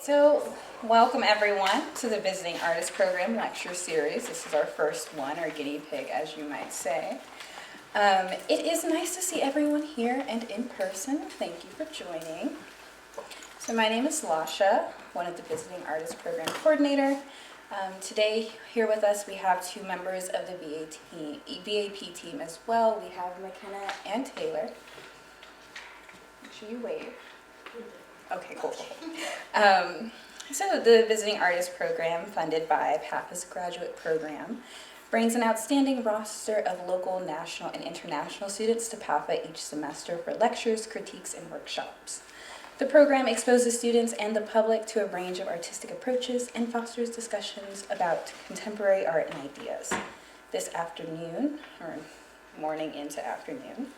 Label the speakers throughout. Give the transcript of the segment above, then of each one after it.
Speaker 1: So, welcome everyone to the Visiting Artist Program Lecture Series. This is our first one, our guinea pig, as you might say. It is nice to see everyone here and in person. Thank you for joining. So my name is Lasha, one of the Visiting Artist Program Coordinator. Today, here with us, we have two members of the VAP team as well. We have McKenna and Taylor. Make sure you wave. Okay, cool. So the Visiting Artist Program, funded by PAFA's graduate program, brings an outstanding roster of local, national, and international students to PAFA each semester for lectures, critiques, and workshops. The program exposes students and the public to a range of artistic approaches and fosters discussions about contemporary art and ideas. This afternoon, or morning into afternoon,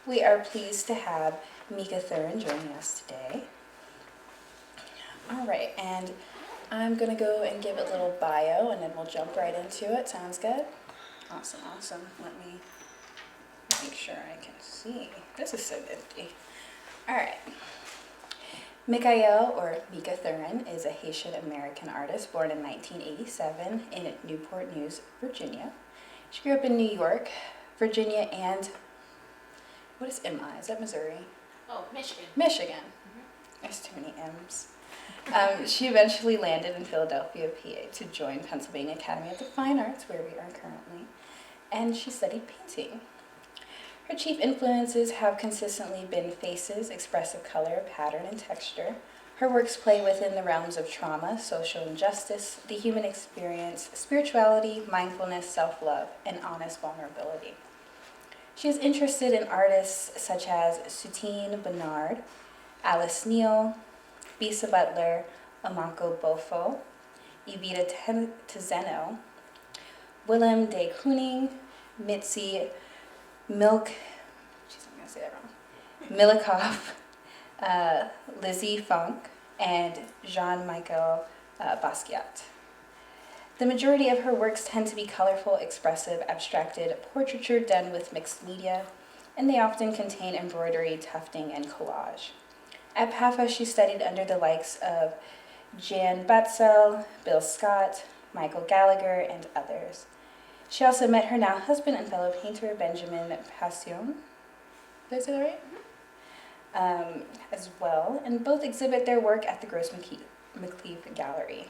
Speaker 1: we are pleased to have Mickay Thurin joining us today. All right, and I'm going to go and give a little bio, and then we'll jump right into it. Sounds good? Awesome. Let me make sure I can see. This is so nifty. All right. Mickay, or Mickay Thurin, is a Haitian-American artist born in 1987 in Newport News, Virginia. She grew up in New York, Virginia, and what is MI? Is that Missouri?
Speaker 2: Oh, Michigan.
Speaker 1: Michigan.
Speaker 2: Mm-hmm.
Speaker 1: There's too many M's. She eventually landed in Philadelphia, PA, to join Pennsylvania Academy of the Fine Arts, where we are currently, and she studied painting. Her chief influences have consistently been faces, expressive color, pattern, and texture. Her works play within the realms of trauma, social injustice, the human experience, spirituality, mindfulness, self-love, and honest vulnerability. She is interested in artists such as Soutine Bernard, Alice Neal, Bisa Butler, Amanko Bofo, Evita Tezeno, Willem de Kooning, Mitzi Milikoff, Lizzie Funk, and Jean-Michel Basquiat. The majority of her works tend to be colorful, expressive, abstracted portraiture done with mixed media, and they often contain embroidery, tufting, and collage. At PAFA, she studied under the likes of Jan Batzel, Bill Scott, Michael Gallagher, and others. She also met her now husband and fellow painter, Benjamin Passion. Did I say that right? As well, and both exhibit their work at the Gross McLeaf Gallery.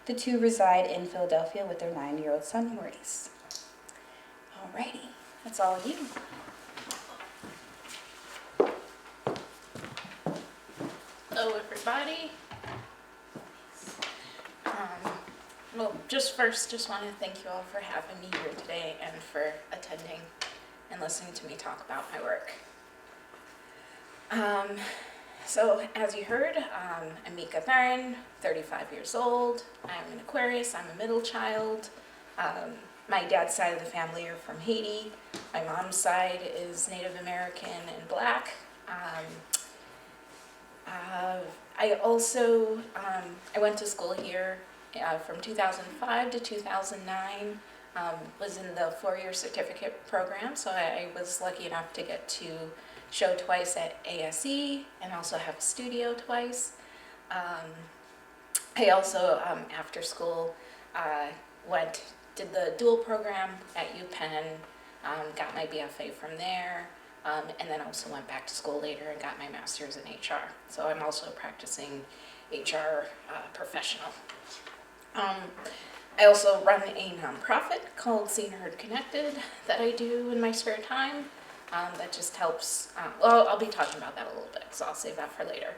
Speaker 1: The two reside in Philadelphia with their 9-year-old son, Maurice. Alrighty, that's all of you.
Speaker 2: Hello, everybody. Well, just want to thank you all for having me here today and for attending and listening to me talk about my work. So, as you heard, I'm Mickay Thurin, 35 years old. I'm an Aquarius. I'm a middle child. My dad's side of the family are from Haiti. My mom's side is Native American and Black. I went to school here from 2005 to 2009, was in the 4-year certificate program, so I was lucky enough to get to show twice at ASE and also have a studio twice. I also, after school, did the dual program at UPenn, got my BFA from there, and then also went back to school later and got my master's in HR. So I'm also a practicing HR professional. I also run a nonprofit called Seen, Heard, Connected that I do in my spare time. That just helps, I'll be talking about that a little bit, so I'll save that for later.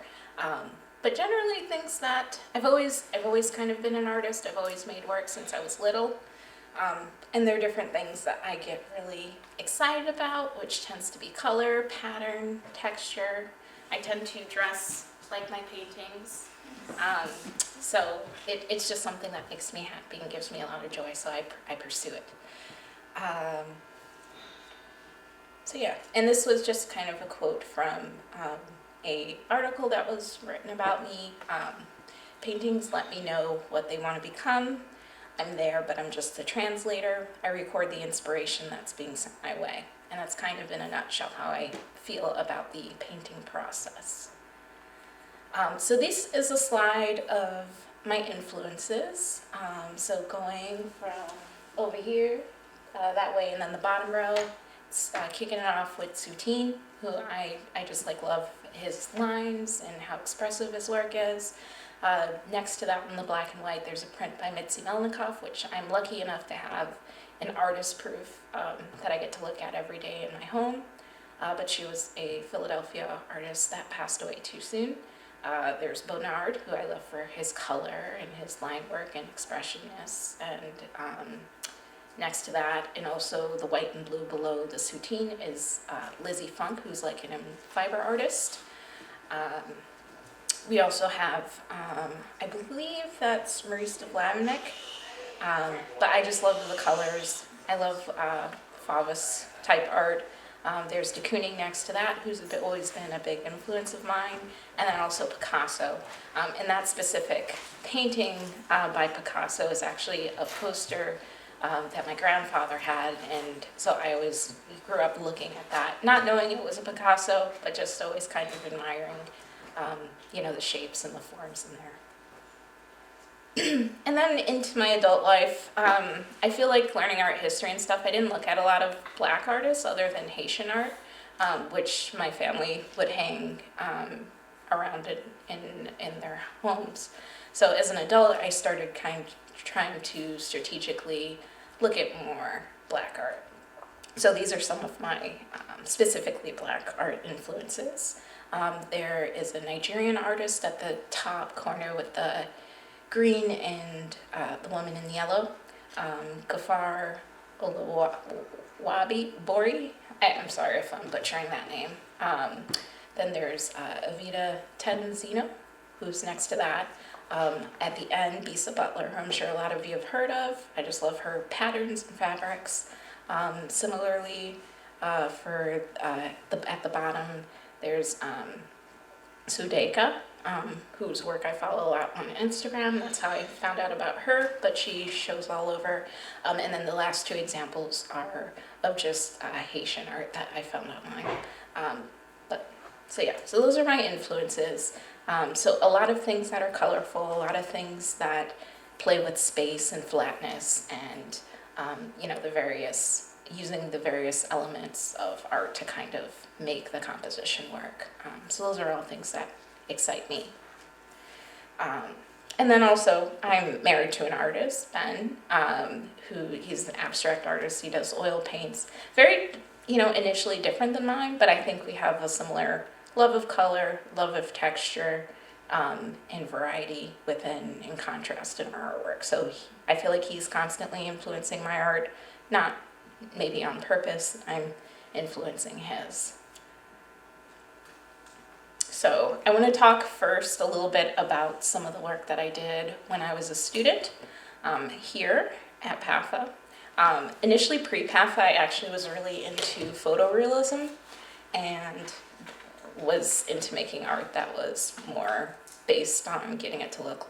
Speaker 2: But generally things that, I've always kind of been an artist. I've always made work since I was little. And there are different things that I get really excited about, which tends to be color, pattern, texture. I tend to dress like my paintings. So it's just something that makes me happy and gives me a lot of joy, so I pursue it. So yeah, and this was just kind of a quote from a article that was written about me. Paintings let me know what they want to become. I'm there, but I'm just the translator. I record the inspiration that's being sent my way. And that's kind of in a nutshell how I feel about the painting process. So this is a slide of my influences. So going from over here, that way, and then the bottom row, it's kicking it off with Soutine, who I just like love his lines and how expressive his work is. Next to that in the black and white, there's a print by Mitzi Melnikoff, which I'm lucky enough to have an artist proof that I get to look at every day in my home. But she was a Philadelphia artist that passed away too soon. There's Bonnard, who I love for his color and his line work and expressionness. And next to that, and also the white and blue below the Soutine, is Lizzie Funk, who's like an fiber artist. We also have, I believe that's Maurice de Vlaminick, but I just love the colors. I love Fauvus type art. There's de Kooning next to that, who's always been a big influence of mine, and then also Picasso. And that specific painting by Picasso is actually a poster that my grandfather had, and so I always grew up looking at that, not knowing it was a Picasso, but just always kind of admiring, the shapes and the forms in there. And then into my adult life, I feel like learning art history and stuff, I didn't look at a lot of Black artists other than Haitian art, which my family would hang around in their homes. So as an adult, I started kind of trying to strategically look at more Black art. So these are some of my specifically Black art influences. There is a Nigerian artist at the top corner with the green and the woman in yellow, Gafar Oluwabi Bori. I'm sorry if I'm butchering that name. Then there's Avita Tenzino, who's next to that. At the end, Bisa Butler, who I'm sure a lot of you have heard of. I just love her patterns and fabrics. Similarly, at the bottom, there's Sudeka, whose work I follow a lot on Instagram. That's how I found out about her, but she shows all over. And then the last two examples are of just Haitian art that I found online. So those are my influences. So a lot of things that are colorful, a lot of things that play with space and flatness, and using the various elements of art to kind of make the composition work. So those are all things that excite me. And then also, I'm married to an artist, Ben, he's an abstract artist. He does oil paints. Very, initially different than mine, but I think we have a similar love of color, love of texture, and variety within and contrast in our artwork. So I feel like he's constantly influencing my art, not maybe on purpose. I'm influencing his. So I want to talk first a little bit about some of the work that I did when I was a student here at PAFA. Initially pre-PAFA, I actually was really into photorealism and was into making art that was more based on getting it to look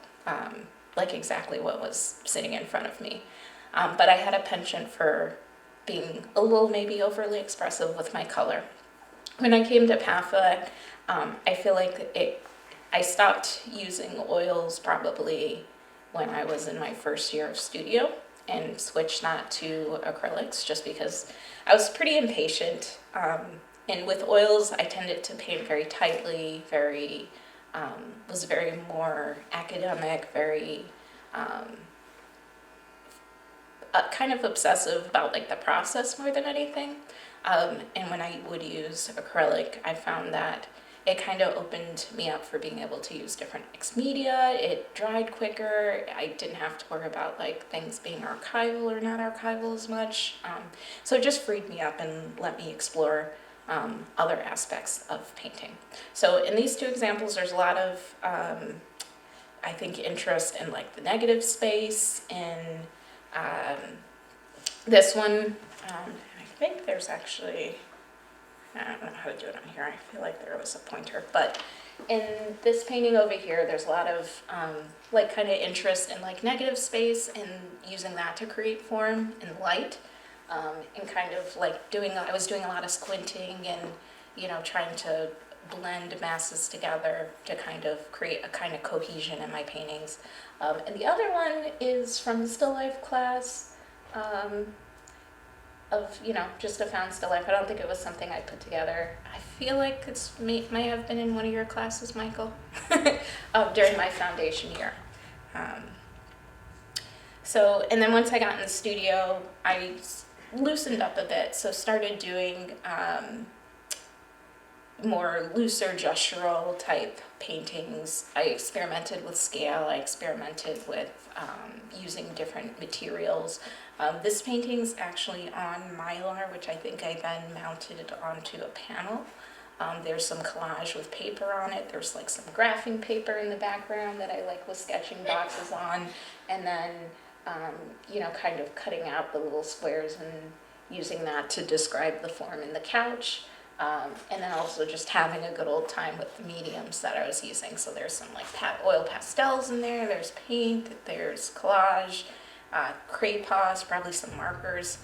Speaker 2: like exactly what was sitting in front of me. But I had a penchant for being a little maybe overly expressive with my color. When I came to PAFA, I feel like I stopped using oils probably when I was in my first year of studio and switched that to acrylics just because I was pretty impatient. And with oils, I tended to paint very tightly, was very more academic, very kind of obsessive about like the process more than anything. And when I would use acrylic, I found that it kind of opened me up for being able to use different mixed media. It dried quicker. I didn't have to worry about like things being archival or not archival as much. So it just freed me up and let me explore other aspects of painting. So in these two examples, there's a lot of, I think, interest in like the negative space. In this one, I think there's actually, I don't know how to do it on here. I feel like there was a pointer, but in this painting over here, there's a lot of like kind of interest in like negative space and using that to create form and light. And kind of like I was doing a lot of squinting and, trying to blend masses together to kind of create a kind of cohesion in my paintings. And the other one is from the still life class, of, just a found still life. I don't think it was something I put together. I feel like may have been in one of your classes, Michael, during my foundation year. And then once I got in the studio, I loosened up a bit, so started doing more looser gestural type paintings. I experimented with scale, I experimented with using different materials. This painting's actually on Mylar, which I think I then mounted onto a panel. There's some collage with paper on it. There's like some graphing paper in the background that I was sketching boxes on, and then kind of cutting out the little squares and using that to describe the form in the couch. And then also just having a good old time with the mediums that I was using. So there's some oil pastels in there, there's paint, there's collage, crayons, probably some markers.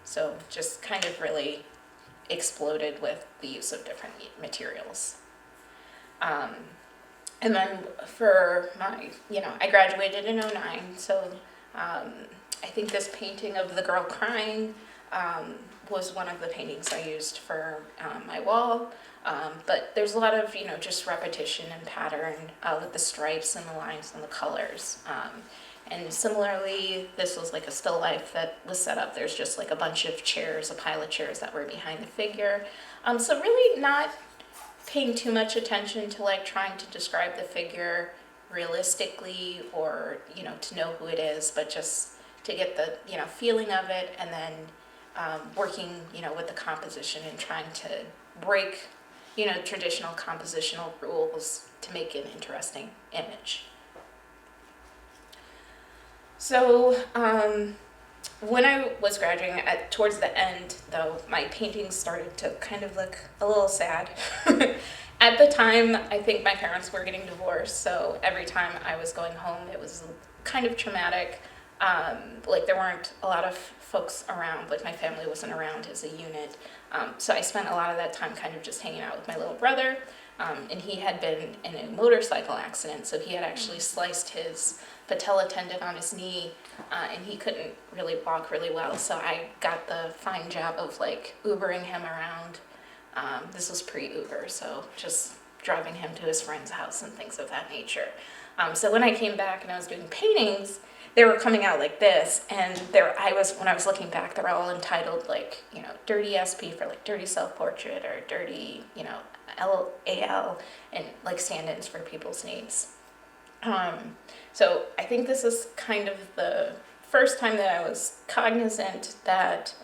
Speaker 2: So just kind of really exploded with the use of different materials. And then for my, I graduated in '09, so I think this painting of the girl crying was one of the paintings I used for my wall. But there's a lot of, just repetition and pattern with the stripes and the lines and the colors. And similarly, this was like a still life that was set up. There's just like a bunch of chairs, a pile of chairs that were behind the figure. So really not paying too much attention to trying to describe the figure realistically or, to know who it is, but just to get the, feeling of it, and then working, with the composition and trying to break, traditional compositional rules to make an interesting image. So when I was graduating, towards the end, though, my paintings started to kind of look a little sad. At the time, I think my parents were getting divorced, so every time I was going home, it was kind of traumatic. There weren't a lot of folks around, my family wasn't around as a unit. So I spent a lot of that time kind of just hanging out with my little brother, and he had been in a motorcycle accident, so he had actually sliced his patella tendon on his knee, and he couldn't really walk really well, so I got the fine job of Ubering him around. This was pre-Uber, so just driving him to his friend's house and things of that nature. So when I came back and I was doing paintings, they were coming out like this, and when I was looking back, they're all entitled dirty SP for dirty self-portrait, or dirty, LAL, and stand-ins for people's names. So I think this is kind of the first time that I was cognizant that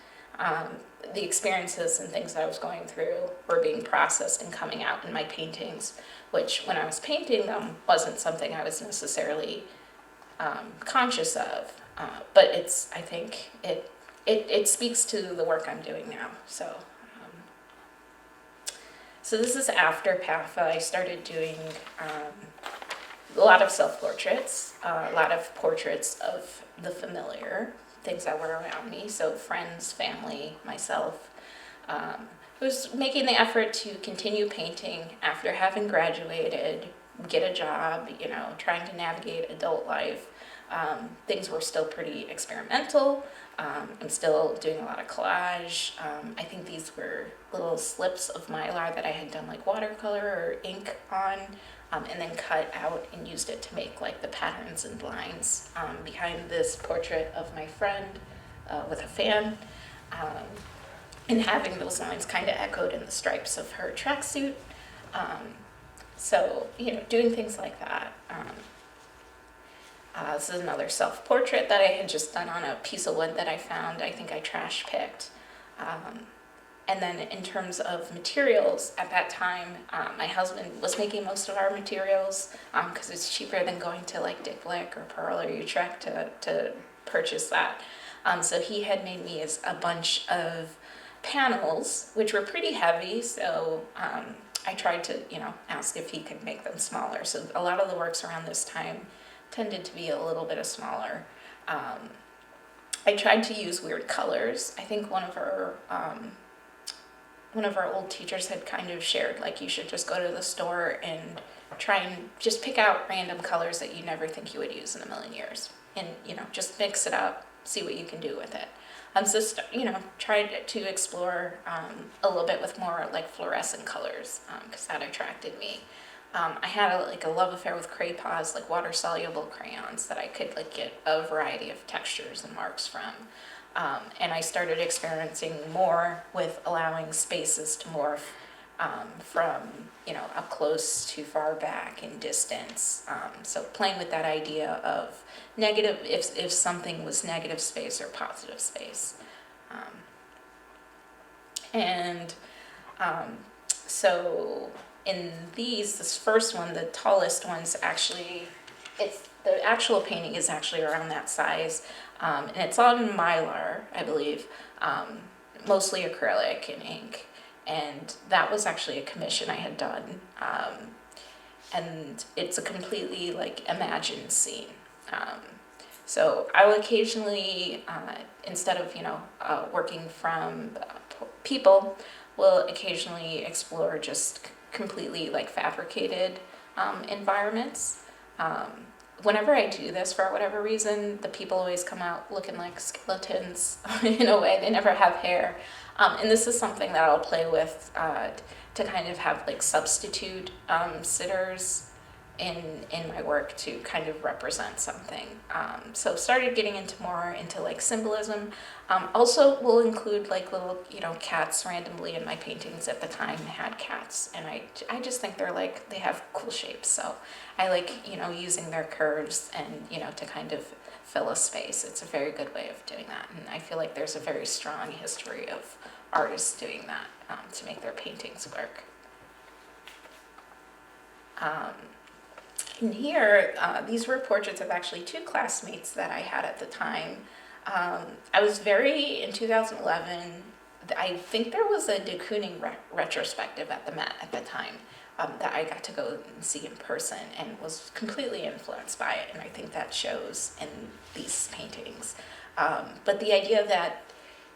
Speaker 2: the experiences and things that I was going through were being processed and coming out in my paintings, which when I was painting them wasn't something I was necessarily conscious of, but I think it speaks to the work I'm doing now. So this is after PAFA. I started doing a lot of self-portraits, a lot of portraits of the familiar, things that were around me, so friends, family, myself. I was making the effort to continue painting after having graduated, get a job, trying to navigate adult life. Things were still pretty experimental. I'm still doing a lot of collage. I think these were little slips of Mylar that I had done watercolor or ink on, and then cut out and used it to make the patterns and blinds behind this portrait of my friend with a fan, and having those lines kind of echoed in the stripes of her tracksuit. So, doing things like that. This is another self-portrait that I had just done on a piece of wood that I found. I think I trash picked. And then in terms of materials, at that time, my husband was making most of our materials because it's cheaper than going to Dick Blick or Pearl or Utrecht to purchase that. So he had made me a bunch of panels, which were pretty heavy, so I tried to, ask if he could make them smaller. So a lot of the works around this time tended to be a little bit smaller. I tried to use weird colors. I think one of her one of our old teachers had kind of shared, like, you should just go to the store and try and just pick out random colors that you never think you would use in a million years, and just mix it up, see what you can do with it. So tried to explore a little bit with more like fluorescent colors, because that attracted me. I had a love affair with Crayons, like water soluble crayons that I could like get a variety of textures and marks from. And I started experimenting more with allowing spaces to morph from up close to far back in distance. So playing with that idea of negative, if something was negative space or positive space. And so in this first one, the tallest one's actually, the actual painting is actually around that size. And it's on Mylar, I believe, mostly acrylic and ink. And that was actually a commission I had done. And it's a completely like imagined scene. So I will occasionally, instead of, working from people, will occasionally explore just completely like fabricated environments. Whenever I do this, for whatever reason, the people always come out looking like skeletons in a way. They never have hair. And this is something that I'll play with to kind of have like substitute sitters in my work to kind of represent something. So started getting more into like symbolism. Also will include like little, cats randomly in my paintings. At the time had cats, and I just think they have cool shapes. So I like, using their curves and, to kind of fill a space. It's a very good way of doing that. And I feel like there's a very strong history of artists doing that to make their paintings work. In here, these were portraits of actually two classmates that I had at the time. I was in 2011, I think there was a de Kooning retrospective at the Met at the time that I got to go and see in person and was completely influenced by it, and I think that shows in these paintings. But the idea that,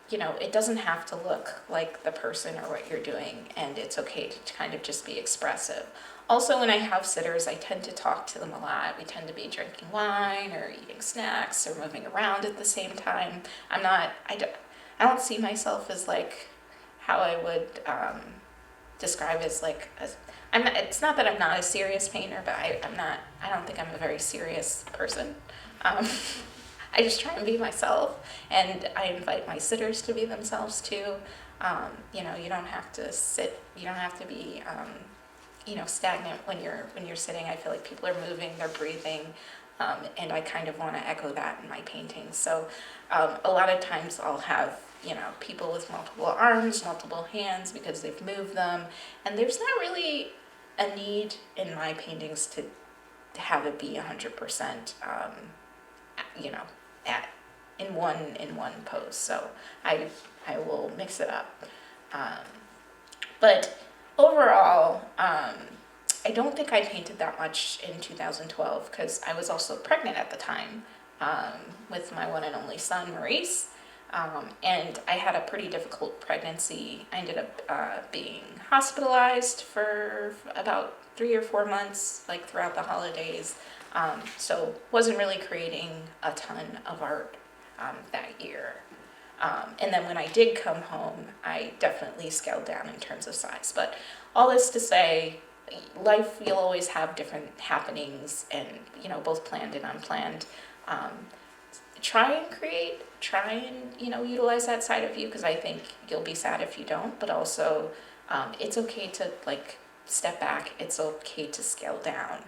Speaker 2: it doesn't have to look like the person or what you're doing, and it's okay to kind of just be expressive. Also, when I have sitters, I tend to talk to them a lot. We tend to be drinking wine or eating snacks or moving around at the same time. I don't see myself as like how I would describe as like, it's not that I'm not a serious painter, but I don't think I'm a very serious person. I just try and be myself, and I invite my sitters to be themselves too. You don't have to sit, you don't have to be, stagnant when you're sitting. I feel like people are moving, they're breathing, and I kind of want to echo that in my paintings. So a lot of times I'll have, people with multiple arms, multiple hands because they've moved them, and there's not really a need in my paintings to have it be 100%, in one pose. So I will mix it up. But overall, I don't think I painted that much in 2012 because I was also pregnant at the time with my one and only son, Maurice. And I had a pretty difficult pregnancy. I ended up being hospitalized for about 3 or 4 months, like throughout the holidays. So wasn't really creating a ton of art that year. And then when I did come home, I definitely scaled down in terms of size. But all this to say, life, you'll always have different happenings, and both planned and unplanned. Try and utilize that side of you, because I think you'll be sad if you don't. But also, it's okay to like step back. It's okay to scale down.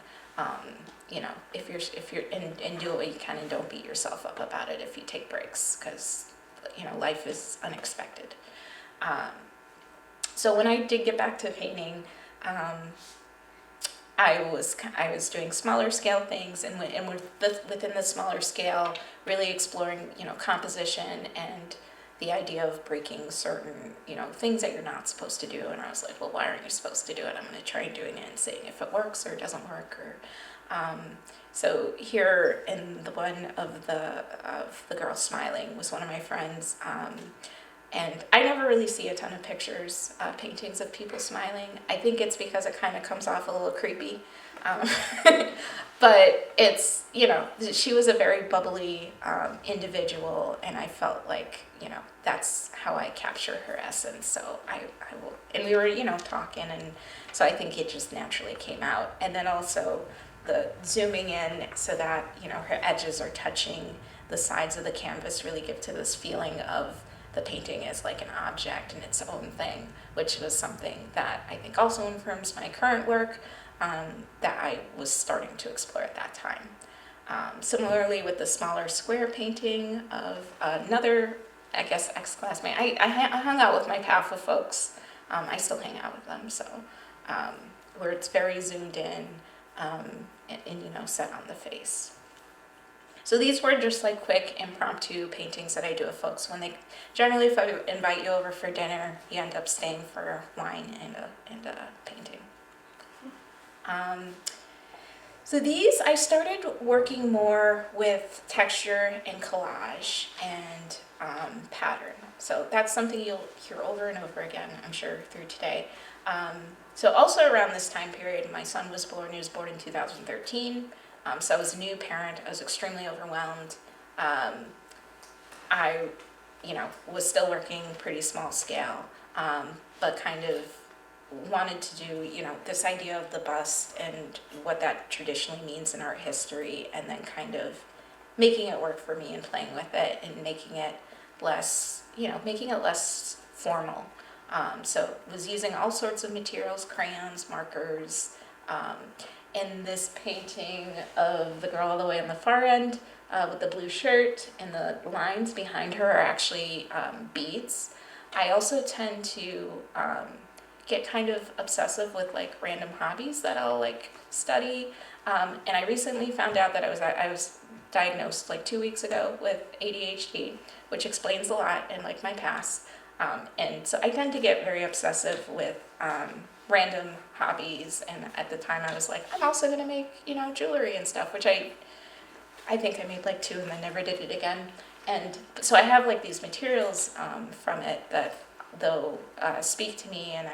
Speaker 2: If you're and do what you can, and don't beat yourself up about it if you take breaks, because life is unexpected. So when I did get back to painting, I was doing smaller scale things, and within the smaller scale, really exploring composition and the idea of breaking certain things that you're not supposed to do. And I was like, well, why aren't you supposed to do it? I'm going to try doing it and seeing if it works or it doesn't work. So here in the one of the girl smiling was one of my friends, And I never really see a ton of pictures, paintings of people smiling. I think it's because it kind of comes off a little creepy. Um, but it's, she was a very bubbly individual, and I felt like, that's how I capture her essence. So I will, and we were, talking, and so I think it just naturally came out. And then also the zooming in so that, her edges are touching the sides of the canvas really give to this feeling of the painting as like an object and its own thing, which was something that I think also informs my current work, that I was starting to explore at that time. Similarly with the smaller square painting of another, I guess, ex-classmate. I hung out with my PAFA folks. I still hang out with them, so where it's very zoomed in, and set on the face. So these were just like quick impromptu paintings that I do with folks. Generally if I invite you over for dinner, you end up staying for wine and a painting. So these, I started working more with texture and collage and pattern. So that's something you'll hear over and over again, I'm sure, through today. So also around this time period, my son was born. He was born in 2013. So I was a new parent. I was extremely overwhelmed. I, was still working pretty small scale, but kind of wanted to do, this idea of the bust and what that traditionally means in art history, and then kind of making it work for me and playing with it and making it less formal. So was using all sorts of materials, crayons, markers. In this painting of the girl all the way on the far end with the blue shirt, and the lines behind her are actually beads. I also tend to get kind of obsessive with like random hobbies that I'll like study. And I recently found out that I was diagnosed like 2 weeks ago with ADHD, which explains a lot in like my past. And so I tend to get very obsessive with random hobbies, and at the time I was like, I'm also gonna make, jewelry and stuff, which I think I made like 2 and then never did it again. And so I have like these materials from it that though speak to me, and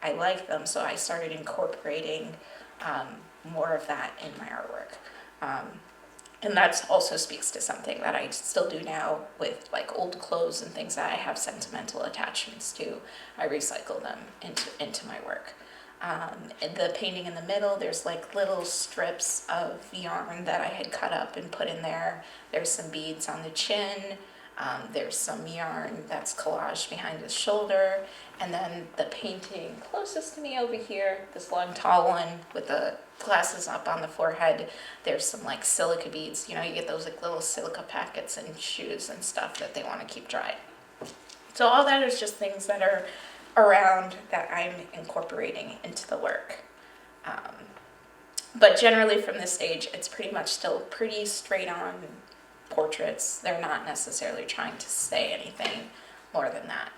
Speaker 2: I like them, so I started incorporating more of that in my artwork. And that also speaks to something that I still do now with like old clothes and things that I have sentimental attachments to. I recycle them into my work. The painting in the middle, there's like little strips of yarn that I had cut up and put in there. There's some beads on the chin. There's some yarn that's collaged behind his shoulder. And then the painting closest to me over here, this long tall one with the glasses up on the forehead, there's some like silica beads. You get those like little silica packets in shoes and stuff that they want to keep dry. So all that is just things that are around that I'm incorporating into the work. But generally from this stage, it's pretty much still pretty straight on portraits. They're not necessarily trying to say anything more than that.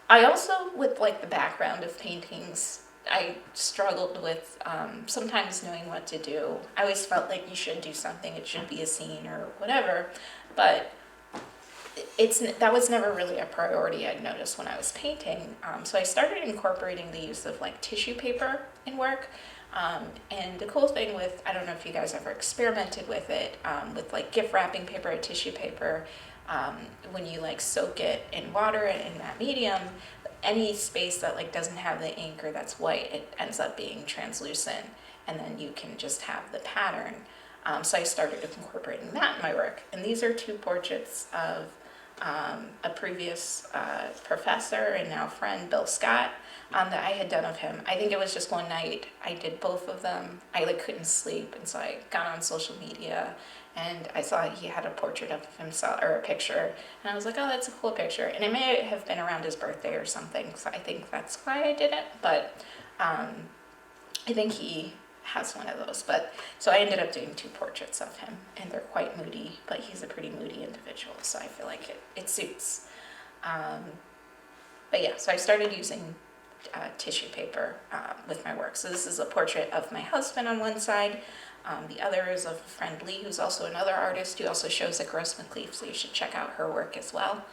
Speaker 2: I also, with like the background of paintings, I struggled with sometimes knowing what to do. I always felt like you should do something, it should be a scene or whatever, but that was never really a priority I'd noticed when I was painting. So I started incorporating the use of like tissue paper in work. And the cool thing with, I don't know if you guys ever experimented with it, with like gift wrapping paper or tissue paper, when you like soak it in water and in that medium, any space that like doesn't have the ink or that's white, it ends up being translucent, and then you can just have the pattern. So I started incorporating that in my work. And these are 2 portraits of a previous professor and now friend, Bill Scott, that I had done of him. I think it was just one night I did both of them. I like couldn't sleep, and so I got on social media and I saw he had a portrait of himself, or a picture, and I was like, oh, that's a cool picture. And it may have been around his birthday or something, so I think that's why I did it. But I think he has one of those. But so I ended up doing 2 portraits of him, and they're quite moody, but he's a pretty moody individual, so I feel like it suits. But yeah, so I started using tissue paper with my work. So this is a portrait of my husband on one side. The other is of a friend, Lee, who's also another artist who also shows at Gross McLeaf, so you should check out her work as well.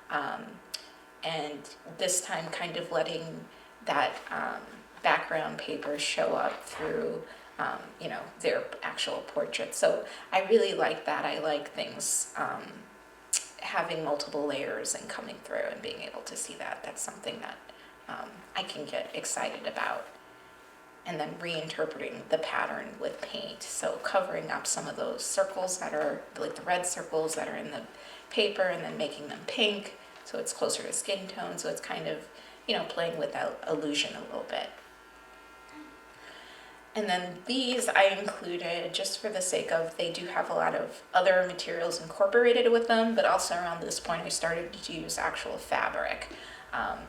Speaker 2: And this time kind of letting that background paper show up through, their actual portrait. So I really like that. I like things having multiple layers and coming through and being able to see that. That's something that I can get excited about. And then reinterpreting the pattern with paint. So covering up some of those circles that are, like the red circles that are in the paper, and then making them pink so it's closer to skin tone. So it's kind of, playing with that illusion a little bit. And then these I included just for the sake of, they do have a lot of other materials incorporated with them, but also around this point I started to use actual fabric.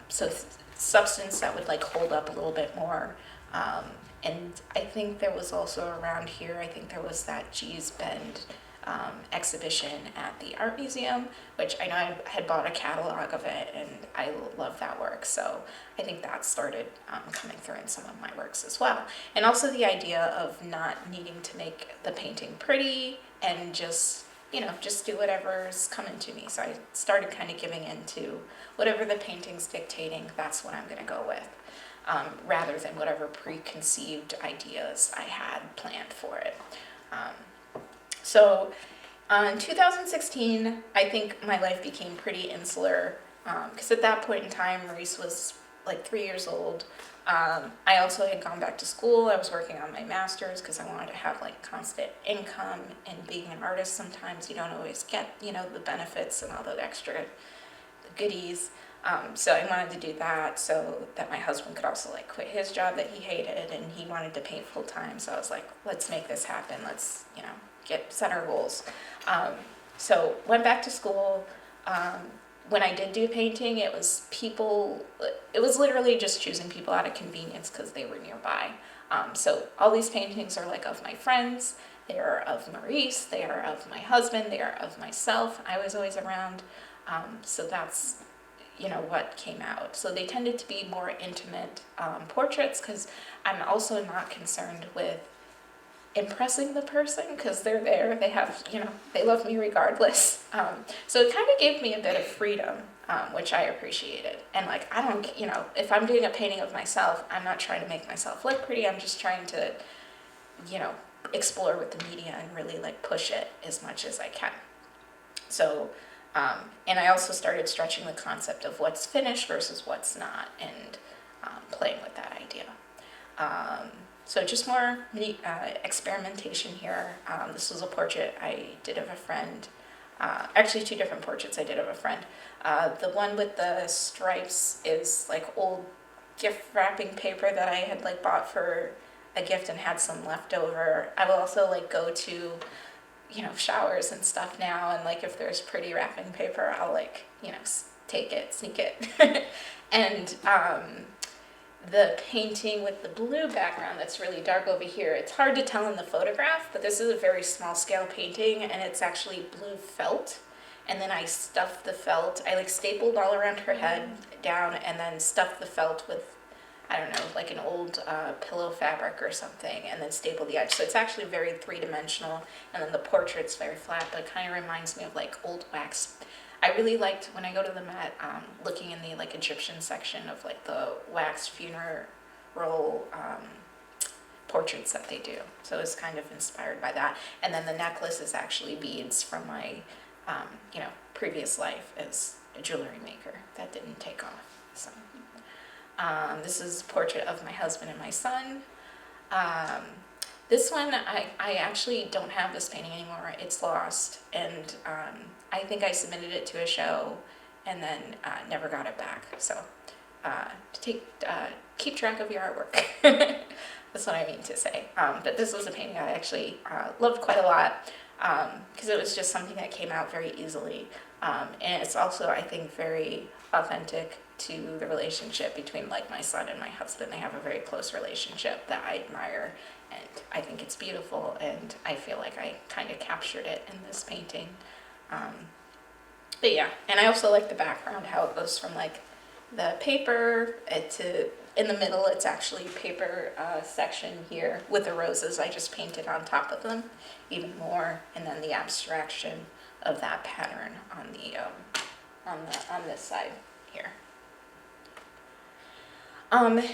Speaker 2: So substance that would like hold up a little bit more. And I think there was also around here, I think there was that G's Bend exhibition at the art museum, which I know I had bought a catalog of it, and I love that work. So I think that started coming through in some of my works as well. And also the idea of not needing to make the painting pretty and just do whatever's coming to me. So I started kind of giving into whatever the painting's dictating, that's what I'm going to go with. Rather than whatever preconceived ideas I had planned for it. So in 2016, I think my life became pretty insular, because at that point in time, Maurice was like 3 years old. I also had gone back to school. I was working on my master's because I wanted to have like constant income, and being an artist, sometimes you don't always get, the benefits and all the extra goodies. So I wanted to do that so that my husband could also like quit his job that he hated, and he wanted to paint full time. So I was like, let's make this happen. Let's, set our goals. So went back to school. When I did do painting, it was literally just choosing people out of convenience because they were nearby. So all these paintings are like of my friends. They are of Maurice. They are of my husband. They are of myself. I was always around. So that's what came out. So they tended to be more intimate portraits, because I'm also not concerned with impressing the person, because they're there, they have, they love me regardless. So it kind of gave me a bit of freedom, which I appreciated. And like, I don't, if I'm doing a painting of myself, I'm not trying to make myself look pretty. I'm just trying to, explore with the media and really like push it as much as I can. So and I also started stretching the concept of what's finished versus what's not, and playing with that idea. So just more experimentation here. This was a portrait I did of a friend. Actually, 2 different portraits I did of a friend. The one with the stripes is like old gift wrapping paper that I had like bought for a gift and had some left over. I will also like go to showers and stuff now, and like if there's pretty wrapping paper, I'll like, take it, sneak it. And the painting with the blue background that's really dark over here, it's hard to tell in the photograph, but this is a very small scale painting, and it's actually blue felt. And then I stuffed the felt, I like stapled all around her head down, and then stuffed the felt with, I don't know, like an old pillow fabric or something, and then staple the edge. So it's actually very 3-dimensional, and then the portrait's very flat, but it kind of reminds me of like old wax. I really liked, when I go to the Met, looking in the like Egyptian section of like the wax funeral portraits that they do. So it's kind of inspired by that. And then the necklace is actually beads from my, previous life as a jewelry maker. That didn't take off, so. This is a portrait of my husband and my son. This one, I actually don't have this painting anymore. It's lost, and I think I submitted it to a show and then never got it back. So keep track of your artwork. That's what I mean to say. But this was a painting I actually loved quite a lot, because it was just something that came out very easily. And it's also, I think, very authentic to the relationship between like my son and my husband. They have a very close relationship that I admire, and I think it's beautiful, and I feel like I kind of captured it in this painting. But yeah, and I also like the background, how it goes from like the paper to, in the middle it's actually paper section here with the roses. I just painted on top of them even more, and then the abstraction of that pattern on on this side here.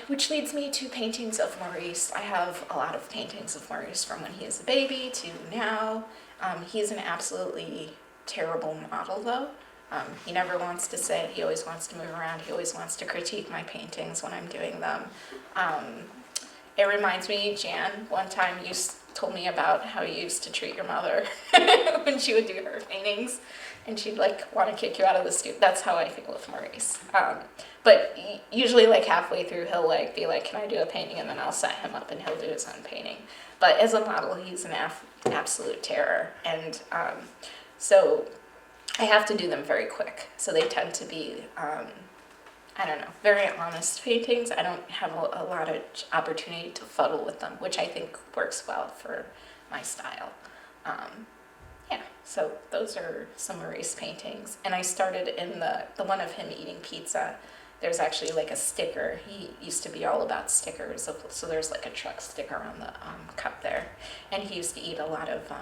Speaker 2: Which leads me to paintings of Maurice. I have a lot of paintings of Maurice from when he was a baby to now. He's an absolutely terrible model though. He never wants to sit, he always wants to move around, he always wants to critique my paintings when I'm doing them. It reminds me, Jan, one time you told me about how you used to treat your mother when she would do her paintings, and she'd like want to kick you out of the studio. That's how I feel with Maurice. But usually like halfway through he'll like be like, can I do a painting? And then I'll set him up and he'll do his own painting. But as a model, he's an absolute terror. And so I have to do them very quick. So they tend to be, I don't know, very honest paintings. I don't have a lot of opportunity to fuddle with them, which I think works well for my style. Yeah, so those are some Maurice paintings. And I started in the one of him eating pizza. There's actually like a sticker. He used to be all about stickers. So there's like a truck sticker on the cup there. And he used to eat a lot of,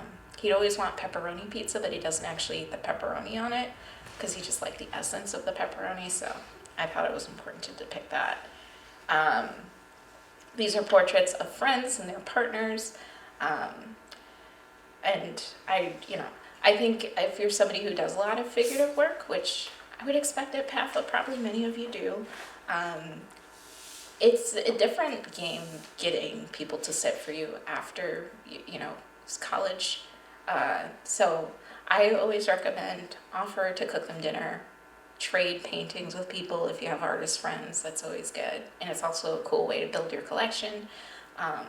Speaker 2: he'd always want pepperoni pizza, but he doesn't actually eat the pepperoni on it because he just liked the essence of the pepperoni. So I thought it was important to depict that. These are portraits of friends and their partners. And I think if you're somebody who does a lot of figurative work, which I would expect at PAFA, probably many of you do, it's a different game getting people to sit for you after, college. So I always recommend offer to cook them dinner, trade paintings with people if you have artist friends. That's always good. And it's also a cool way to build your collection.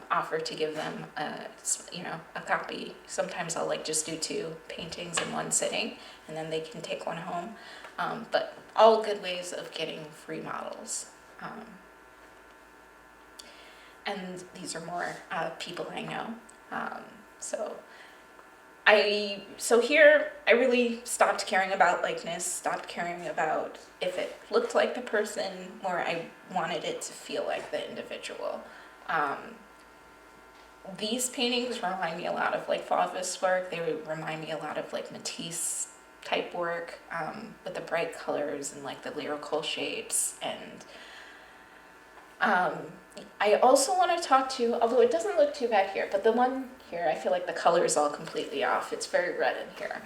Speaker 2: Offer to give them a copy. Sometimes I'll like just do 2 paintings in one sitting and then they can take one home. But all good ways of getting free models. And these are more people I know. So here I really stopped caring about likeness, stopped caring about if it looked like the person, or I wanted it to feel like the individual. These paintings remind me a lot of like Fauve's work. They remind me a lot of like Matisse type work, with the bright colors and like the lyrical shapes. And I also want to talk to, although it doesn't look too bad here, but the one here, I feel like the color is all completely off. It's very red in here.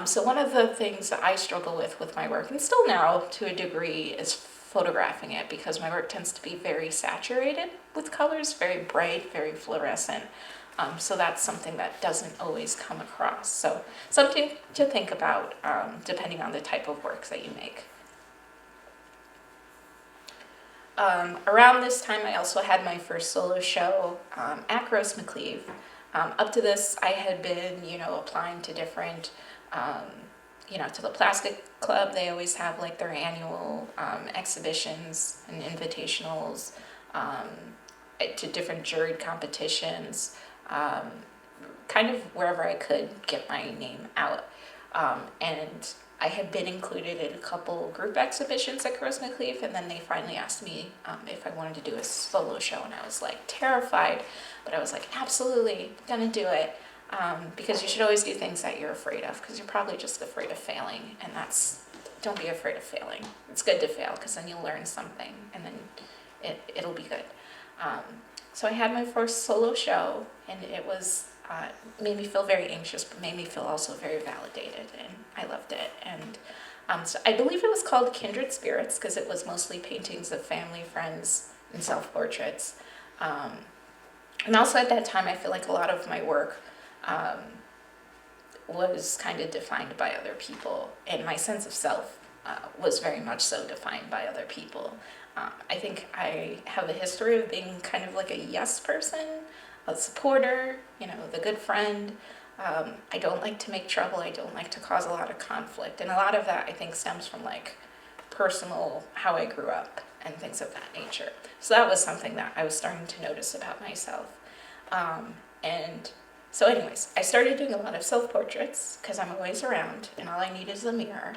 Speaker 2: So one of the things that I struggle with my work, and still now to a degree, is photographing it, because my work tends to be very saturated with colors, very bright, very fluorescent. So that's something that doesn't always come across. So something to think about depending on the type of work that you make. Around this time, I also had my first solo show at Gross McLeave. Up to this, I had been, applying to different, to the Plastic Club. They always have like their annual exhibitions and invitationals, to different juried competitions, kind of wherever I could get my name out. And I had been included in a couple group exhibitions at Gross McLeave, and then they finally asked me if I wanted to do a solo show, and I was like terrified, but I was like, absolutely, gonna do it, because you should always do things that you're afraid of, because you're probably just afraid of failing, and don't be afraid of failing. It's good to fail, because then you'll learn something, and then it'll be good. So I had my first solo show, and it was made me feel very anxious, but made me feel also very validated, and I loved it. And so I believe it was called Kindred Spirits, because it was mostly paintings of family, friends, and self-portraits. And also at that time, I feel like a lot of my work was kind of defined by other people, and my sense of self was very much so defined by other people. I think I have a history of being kind of like a yes person, a supporter, the good friend. I don't like to make trouble. I don't like to cause a lot of conflict. And a lot of that, I think, stems from like personal, how I grew up and things of that nature. So that was something that I was starting to notice about myself. And so anyways, I started doing a lot of self-portraits because I'm always around and all I need is a mirror.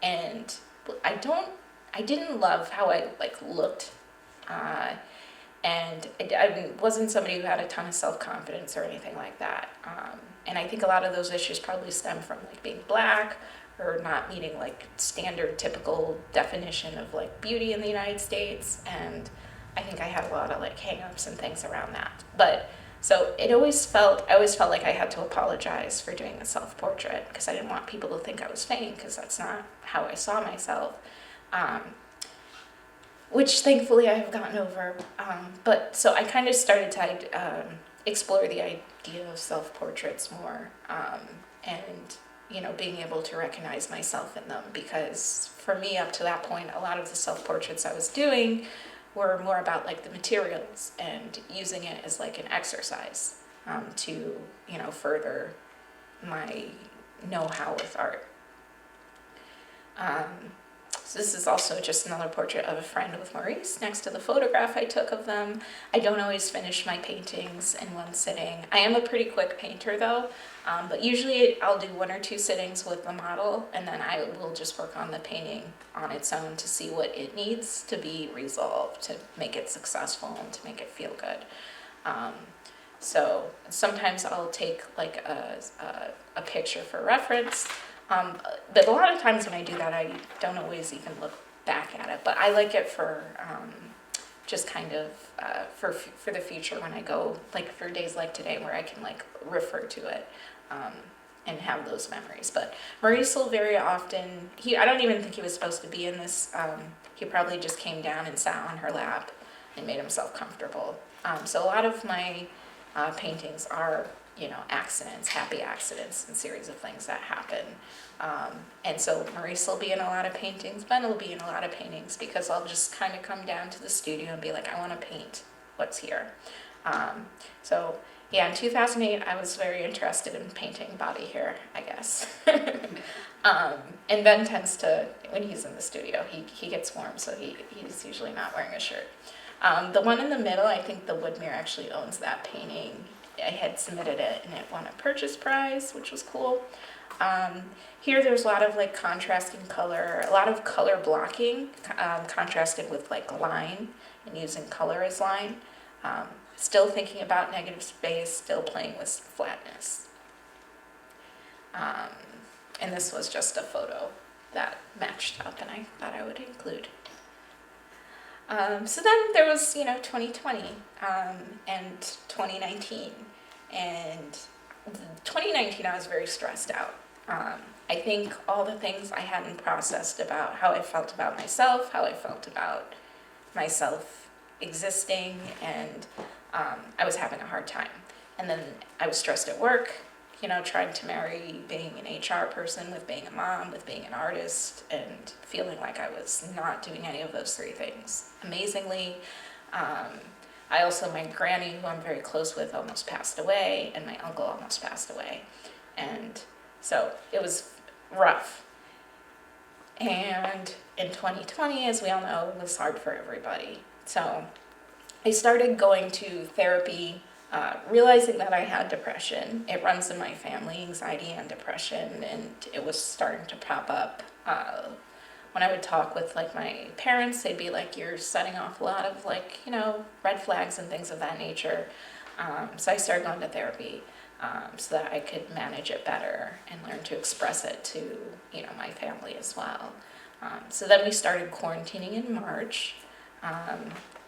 Speaker 2: And I didn't love how I like looked. And I wasn't somebody who had a ton of self-confidence or anything like that. And I think a lot of those issues probably stem from like being Black or not meeting like standard typical definition of like beauty in the United States. And I think I had a lot of like hang-ups and things around that. But so I always felt like I had to apologize for doing the self-portrait because I didn't want people to think I was vain, because that's not how I saw myself. Which thankfully I have gotten over. But so I kind of started to explore the idea of self-portraits more, and being able to recognize myself in them, because for me up to that point, a lot of the self-portraits I was doing were more about like the materials and using it as like an exercise to further my know-how with art. So this is also just another portrait of a friend with Maurice next to the photograph I took of them. I don't always finish my paintings in one sitting. I am a pretty quick painter though, but usually I'll do 1 or 2 sittings with the model, and then I will just work on the painting on its own to see what it needs to be resolved to make it successful and to make it feel good. So sometimes I'll take like a picture for reference. But a lot of times when I do that, I don't always even look back at it. But I like it for just kind of for the future when I go, like for days like today where I can like refer to it and have those memories. But Maurice will very often, I don't even think he was supposed to be in this. He probably just came down and sat on her lap and made himself comfortable. So a lot of my paintings are accidents, happy accidents, and series of things that happen. And so Maurice will be in a lot of paintings, Ben will be in a lot of paintings, because I'll just kind of come down to the studio and be like, I want to paint what's here. So yeah, in 2008, I was very interested in painting body hair, I guess. And Ben tends to, when he's in the studio, he gets warm, so he's usually not wearing a shirt. The one in the middle, I think the Woodmere actually owns that painting. I had submitted it and it won a purchase prize, which was cool. Here there's a lot of like contrasting color, a lot of color blocking, contrasted with like line and using color as line. Still thinking about negative space, still playing with flatness. And this was just a photo that matched up and I thought I would include. So then there was, 2020 and 2019. And 2019 I was very stressed out. I think all the things I hadn't processed about how I felt about myself, how I felt about myself existing, and I was having a hard time. And then I was stressed at work, trying to marry being an HR person with being a mom, with being an artist, and feeling like I was not doing any of those 3 things amazingly. My granny, who I'm very close with, almost passed away, and my uncle almost passed away. And so it was rough. And in 2020, as we all know, it was hard for everybody. So I started going to therapy, realizing that I had depression. It runs in my family, anxiety and depression, and it was starting to pop up. When I would talk with like my parents, they'd be like, you're setting off a lot of like, red flags and things of that nature. So I started going to therapy so that I could manage it better and learn to express it to, my family as well. So then we started quarantining in March.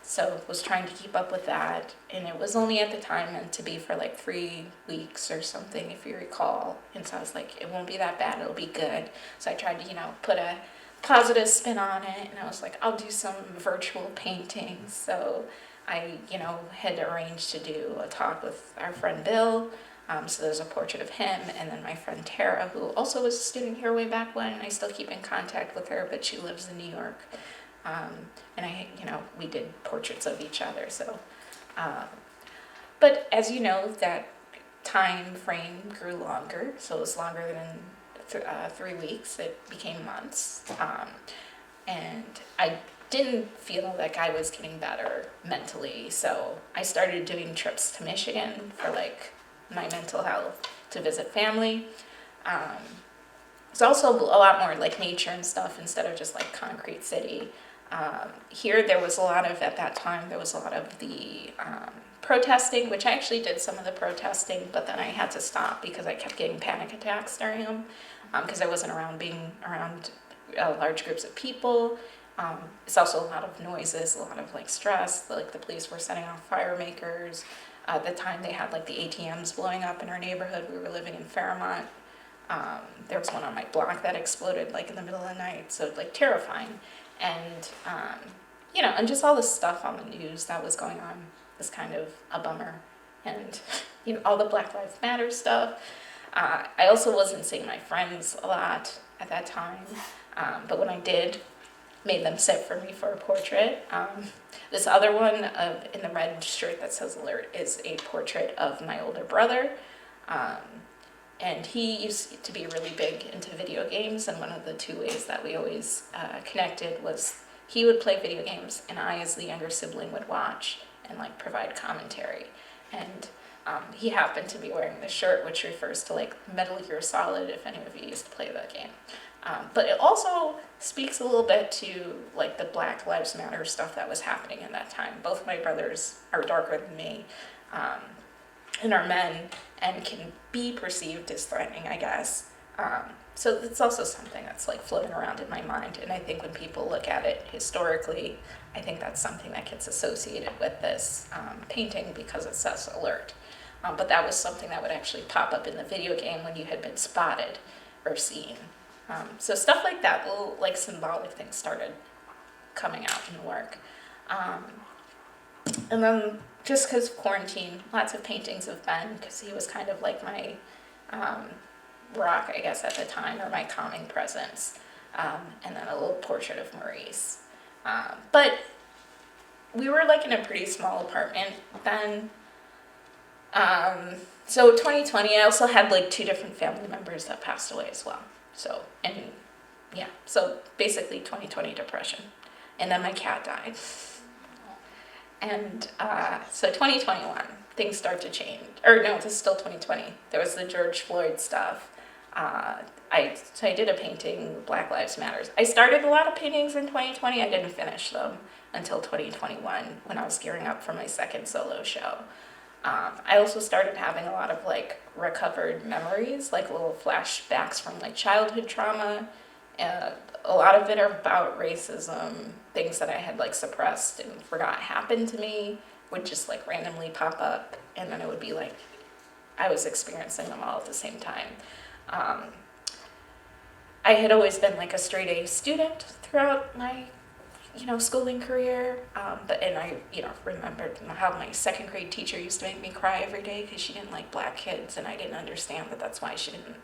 Speaker 2: So was trying to keep up with that, and it was only at the time meant to be for like 3 weeks or something, if you recall. And so I was like, it won't be that bad, it'll be good. So I tried to, put a positive spin on it, and I was like, I'll do some virtual paintings. So I, had arranged to do a talk with our friend Bill. So there's a portrait of him, and then my friend Tara, who also was a student here way back when. I still keep in contact with her, but she lives in New York. And we did portraits of each other. So, but as you know, that time frame grew longer. So it was longer than 3 weeks. It became months. And I didn't feel like I was getting better mentally. So I started doing trips to Michigan for like my mental health, to visit family. It's also a lot more like nature and stuff instead of just like concrete city. Here there was a lot of, at that time, there was a lot of the protesting, which I actually did some of the protesting, but then I had to stop because I kept getting panic attacks during them, because I wasn't being around large groups of people. It's also a lot of noises, a lot of like stress, like the police were setting off fire makers. At the time they had like the ATMs blowing up in our neighborhood. We were living in Fairmont. There was one on my block that exploded like in the middle of the night, so like terrifying. And, and just all the stuff on the news that was going on was kind of a bummer. And, all the Black Lives Matter stuff. I also wasn't seeing my friends a lot at that time, but when I did, made them sit for me for a portrait. This other one in the red shirt that says alert is a portrait of my older brother. And he used to be really big into video games, and one of the two ways that we always connected was he would play video games, and I, as the younger sibling, would watch and like provide commentary. And he happened to be wearing the shirt, which refers to like Metal Gear Solid, if any of you used to play that game. But it also speaks a little bit to like the Black Lives Matter stuff that was happening in that time. Both my brothers are darker than me, and are men, and can be perceived as threatening, I guess. So it's also something that's like floating around in my mind, and I think when people look at it historically, I think that's something that gets associated with this painting because it says alert. But that was something that would actually pop up in the video game when you had been spotted or seen. So stuff like that, little like symbolic things started coming out in work. And then just because of quarantine, lots of paintings of Ben, because he was kind of like my rock, I guess, at the time, or my calming presence. And then a little portrait of Maurice. But we were like in a pretty small apartment then. So 2020, I also had like 2 different family members that passed away as well. So basically 2020 depression. And then my cat died. And so 2021, things start to change. Or no, this is still 2020. There was the George Floyd stuff. I did a painting, Black Lives Matters. I started a lot of paintings in 2020. I didn't finish them until 2021 when I was gearing up for my second solo show. I also started having a lot of like recovered memories, like little flashbacks from like childhood trauma. A lot of it are about racism, things that I had like suppressed and forgot happened to me would just like randomly pop up, and then it would be like I was experiencing them all at the same time. I had always been like a straight A student throughout my schooling career, and I remembered how my second grade teacher used to make me cry every day because she didn't like black kids, and I didn't understand that that's why she didn't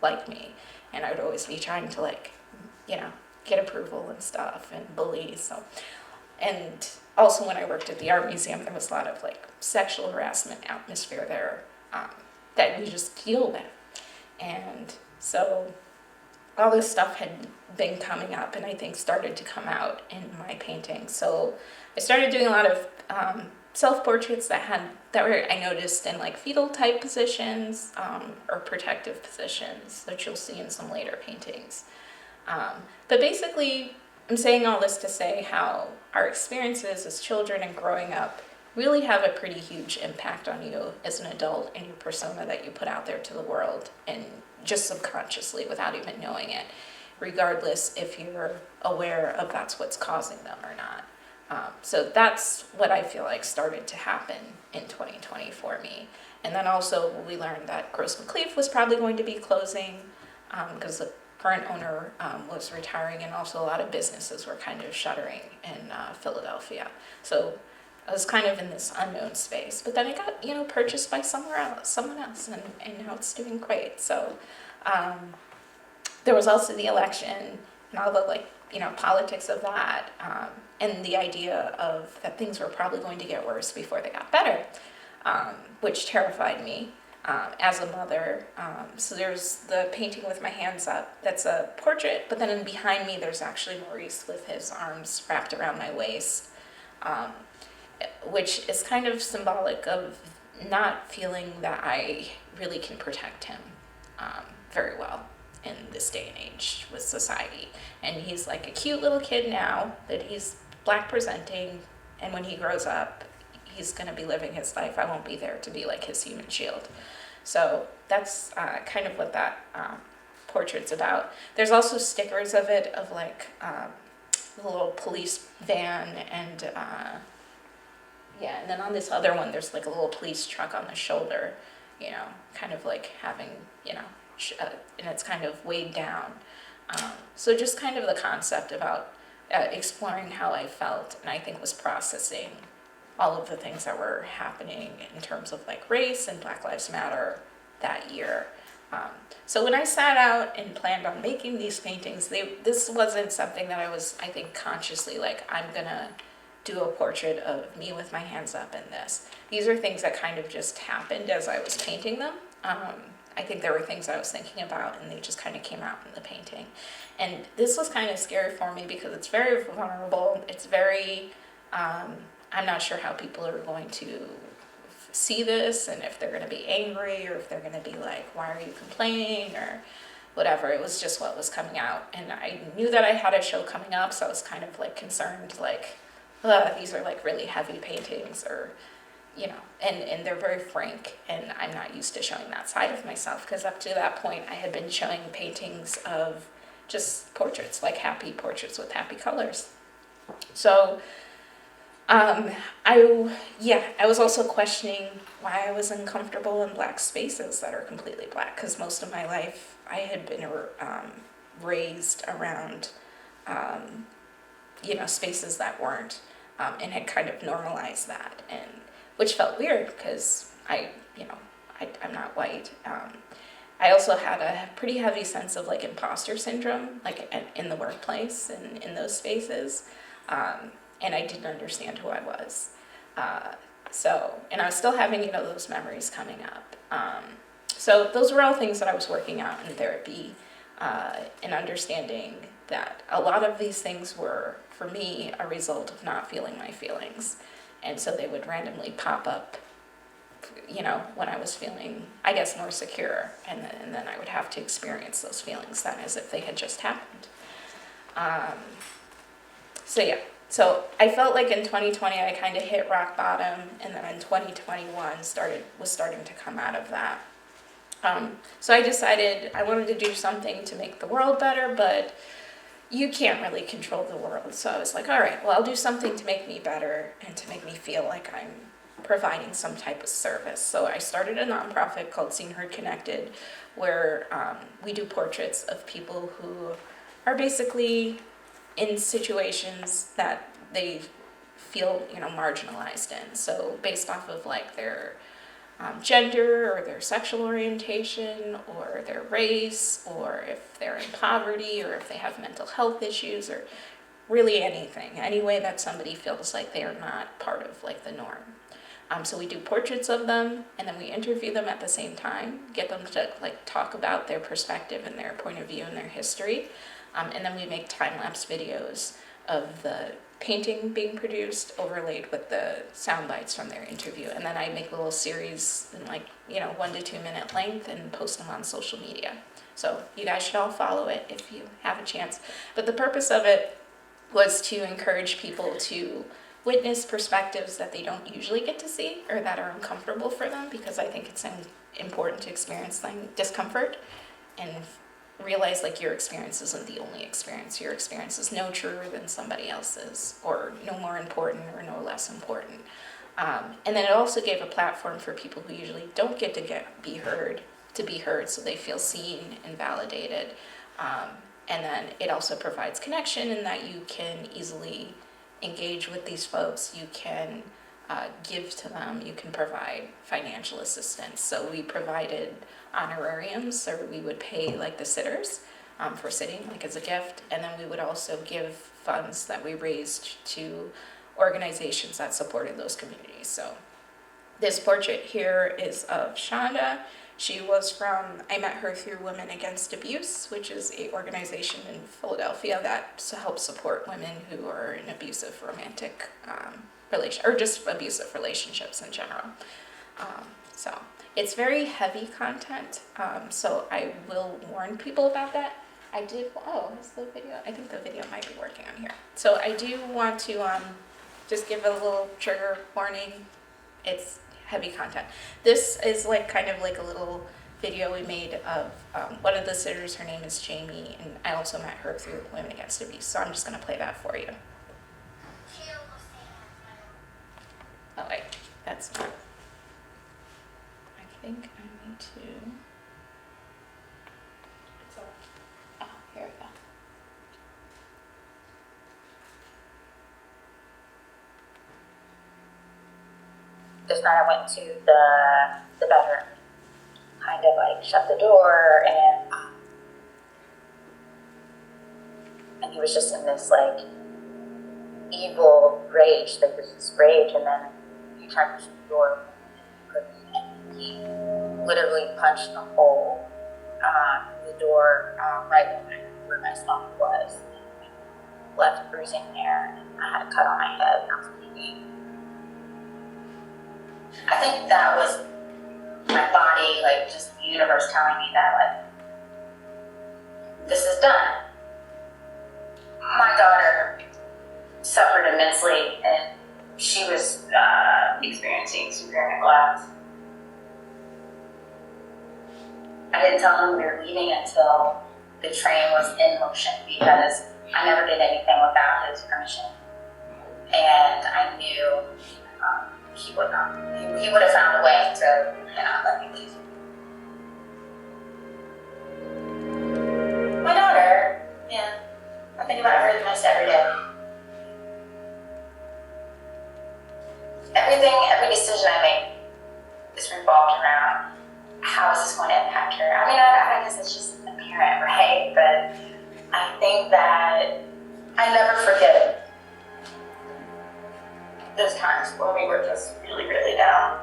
Speaker 2: like me, and I would always be trying to like get approval and stuff and bully. So, and also when I worked at the art museum, there was a lot of like sexual harassment atmosphere there that we just deal with, and so all this stuff had been coming up, and I think started to come out in my paintings. So I started doing a lot of self-portraits that were, I noticed, in like fetal type positions or protective positions that you'll see in some later paintings. But basically, I'm saying all this to say how our experiences as children and growing up really have a pretty huge impact on you as an adult and your persona that you put out there to the world, and just subconsciously without even knowing it, regardless if you're aware of that's what's causing them or not. So that's what I feel like started to happen in 2020 for me. And then also we learned that Gross McLeaf was probably going to be closing because the current owner was retiring, and also a lot of businesses were kind of shuttering in Philadelphia. So I was kind of in this unknown space, but then it got, purchased by someone else, and now it's doing great. So there was also the election and all the politics of that, and the idea of that things were probably going to get worse before they got better, which terrified me as a mother. So there's the painting with my hands up, that's a portrait, but then behind me there's actually Maurice with his arms wrapped around my waist, which is kind of symbolic of not feeling that I really can protect him very well. in this day and age with society. And he's like a cute little kid now that he's Black presenting, and when he grows up, he's going to be living his life. I won't be there to be like his human shield. So that's kind of what that portrait's about. There's also stickers of it, of like the little police van, and and then on this other one, there's like a little police truck on the shoulder, kind of like having, and it's kind of weighed down. So just kind of the concept about exploring how I felt, and I think was processing all of the things that were happening in terms of like race and Black Lives Matter that year. So when I sat out and planned on making these paintings, this wasn't something that I was, I think, consciously like, I'm gonna do a portrait of me with my hands up in this. These are things that kind of just happened as I was painting them. I think there were things I was thinking about, and they just kind of came out in the painting. And this was kind of scary for me because it's very vulnerable. It's very, I'm not sure how people are going to see this, and if they're going to be angry, or if they're going to be like, why are you complaining, or whatever. It was just what was coming out. And I knew that I had a show coming up, so I was kind of like concerned, like, these are like really heavy paintings, or, and they're very frank, and I'm not used to showing that side of myself, because up to that point I had been showing paintings of just portraits, like happy portraits with happy colors. So I was also questioning why I was uncomfortable in Black spaces that are completely Black, because most of my life I had been raised around, spaces that weren't, and had kind of normalized that, and which felt weird because I'm not white. I also had a pretty heavy sense of like imposter syndrome, like in the workplace and in those spaces. And I didn't understand who I was. And I was still having, those memories coming up. So those were all things that I was working out in therapy, and understanding that a lot of these things were, for me, a result of not feeling my feelings. And so they would randomly pop up, when I was feeling, I guess, more secure. And then I would have to experience those feelings then as if they had just happened. So I felt like in 2020 I kind of hit rock bottom, and then in 2021 was starting to come out of that. So I decided I wanted to do something to make the world better, but you can't really control the world. So I was like, all right, well, I'll do something to make me better and to make me feel like I'm providing some type of service. So I started a nonprofit called Seen, Heard, Connected, where we do portraits of people who are basically in situations that they feel, marginalized in. So based off of like their gender, or their sexual orientation, or their race, or if they're in poverty, or if they have mental health issues, or really anything, any way that somebody feels like they are not part of like the norm. So we do portraits of them, and then we interview them at the same time, get them to like talk about their perspective and their point of view and their history. And then we make time-lapse videos of the painting being produced, overlaid with the sound bites from their interview. And then I make a little series in 1 to 2 minute length, and post them on social media. So you guys should all follow it if you have a chance. But the purpose of it was to encourage people to witness perspectives that they don't usually get to see, or that are uncomfortable for them, because I think it's important to experience discomfort and realize like your experience isn't the only experience. Your experience is no truer than somebody else's, or no more important or no less important. And then it also gave a platform for people who usually don't get to be heard, so they feel seen and validated. And then it also provides connection in that you can easily engage with these folks. You can give to them. You can provide financial assistance. So we provided honorariums, so we would pay like the sitters for sitting, like as a gift, and then we would also give funds that we raised to organizations that supported those communities. So this portrait here is of Shonda. I met her through Women Against Abuse, which is an organization in Philadelphia that helps support women who are in abusive romantic or just abusive relationships in general. It's very heavy content, so I will warn people about that. Is the video, I think the video might be working on here. So I do want to just give a little trigger warning. It's heavy content. This is like kind of like a little video we made of one of the sitters. Her name is Jamie, and I also met her through Women Against Abuse, so I'm just going to play that for you. Oh wait, that's not. I think I need to. Oh, here we go.
Speaker 3: This night I went to the bedroom, kind of like shut the door, and he was just in this like evil rage, like this rage, and then he tried to shut the door, and he literally punched a hole in the door right where my stomach was, left bruising there, and I had a cut on my head. And I was bleeding. I think that was my body, like just the universe telling me that like, this is done. My daughter suffered immensely, and she was experiencing severe neglect. I didn't tell him we were leaving until the train was in motion, because I never did anything without his permission. And I knew he would not. He would have found a way to not let me leave. My daughter, yeah, I think about her the most every day. Every decision I make is revolved around how is this going to impact her. I mean, I guess it's just a parent, right? But I think that I never forget those times when we were just really, really down.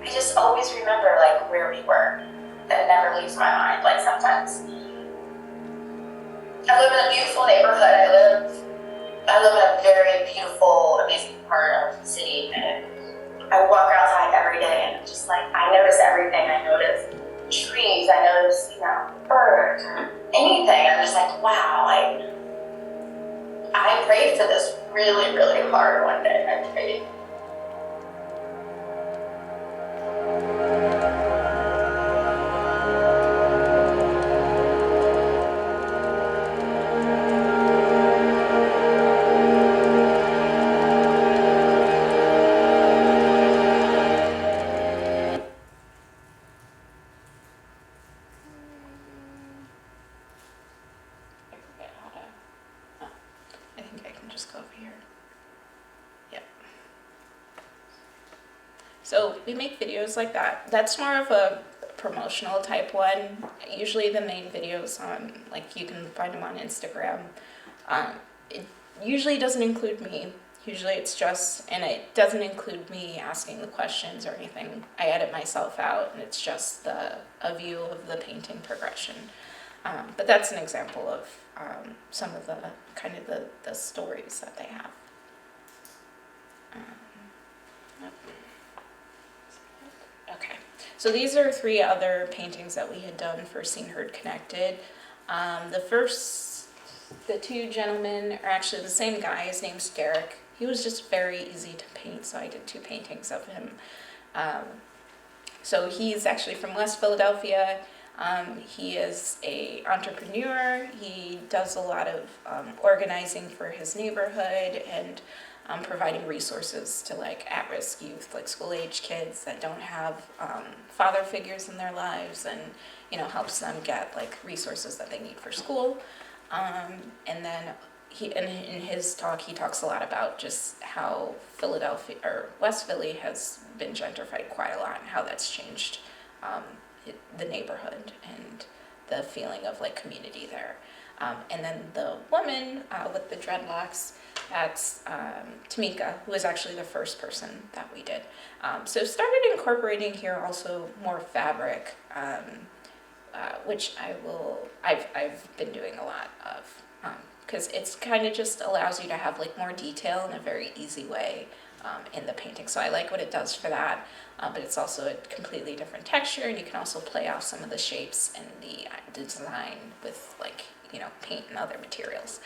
Speaker 3: I just always remember like where we were. That never leaves my mind. Like sometimes I live in a beautiful neighborhood. I live in a very beautiful, amazing part of the city, and I walk outside every day, and I'm just like, I notice everything. I notice trees. I notice, birds, anything. I'm just like, wow. Like, I prayed for this really, really hard one day. I prayed.
Speaker 2: I think I can just go over here. Yep. So we make videos like that. That's more of a promotional type one. Usually the main videos on, like, you can find them on Instagram. It usually doesn't include me. Usually it's just, and it doesn't include me asking the questions or anything. I edit myself out, and it's just a view of the painting progression. But that's an example of some of the kind of the stories that they have. Yep. Okay, so these are 3 other paintings that we had done for Seen, Heard, Connected. The 2 gentlemen are actually the same guy. His name's Derek. He was just very easy to paint, so I did 2 paintings of him. So he's actually from West Philadelphia. He is an entrepreneur. He does a lot of organizing for his neighborhood and providing resources to like at-risk youth, like school-age kids that don't have father figures in their lives, and helps them get like resources that they need for school. And then in his talk, he talks a lot about just how Philadelphia or West Philly has been gentrified quite a lot, and how that's changed the neighborhood and the feeling of like community there. And then the woman with the dreadlocks, that's Tamika, who was actually the first person that we did. So started incorporating here also more fabric, which I've been doing a lot of, because it's kind of just allows you to have like more detail in a very easy way in the painting. So I like what it does for that, but it's also a completely different texture, and you can also play off some of the shapes and the design with like, paint and other materials.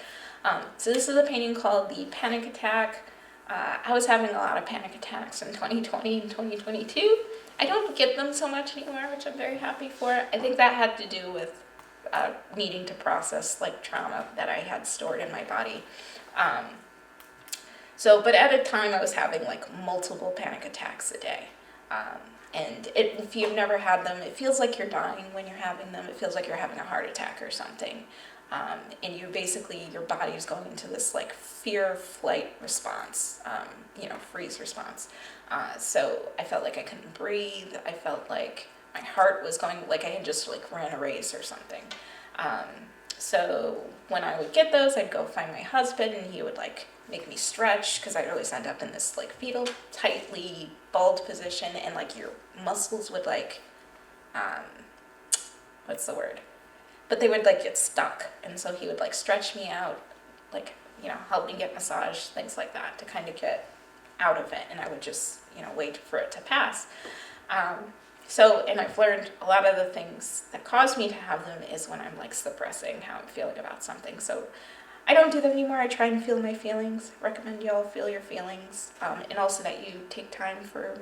Speaker 2: So this is a painting called The Panic Attack. I was having a lot of panic attacks in 2020 and 2022. I don't get them so much anymore, which I'm very happy for. I think that had to do with needing to process like trauma that I had stored in my body. But at a time I was having like multiple panic attacks a day. And if you've never had them, it feels like you're dying when you're having them. It feels like you're having a heart attack or something. And you basically, your body's going into this like fear flight response, freeze response. So I felt like I couldn't breathe. I felt like my heart was going, like I had just like ran a race or something. So when I would get those, I'd go find my husband, and he would like make me stretch, because I'd always end up in this like fetal, tightly balled position, and like your muscles would like, what's the word? But they would like get stuck, and so he would like stretch me out, like, help me get massage, things like that, to kind of get out of it, and I would just, wait for it to pass. And I've learned a lot of the things that cause me to have them is when I'm like suppressing how I'm feeling about something. So I don't do them anymore. I try and feel my feelings. Recommend y'all feel your feelings, and also that you take time for,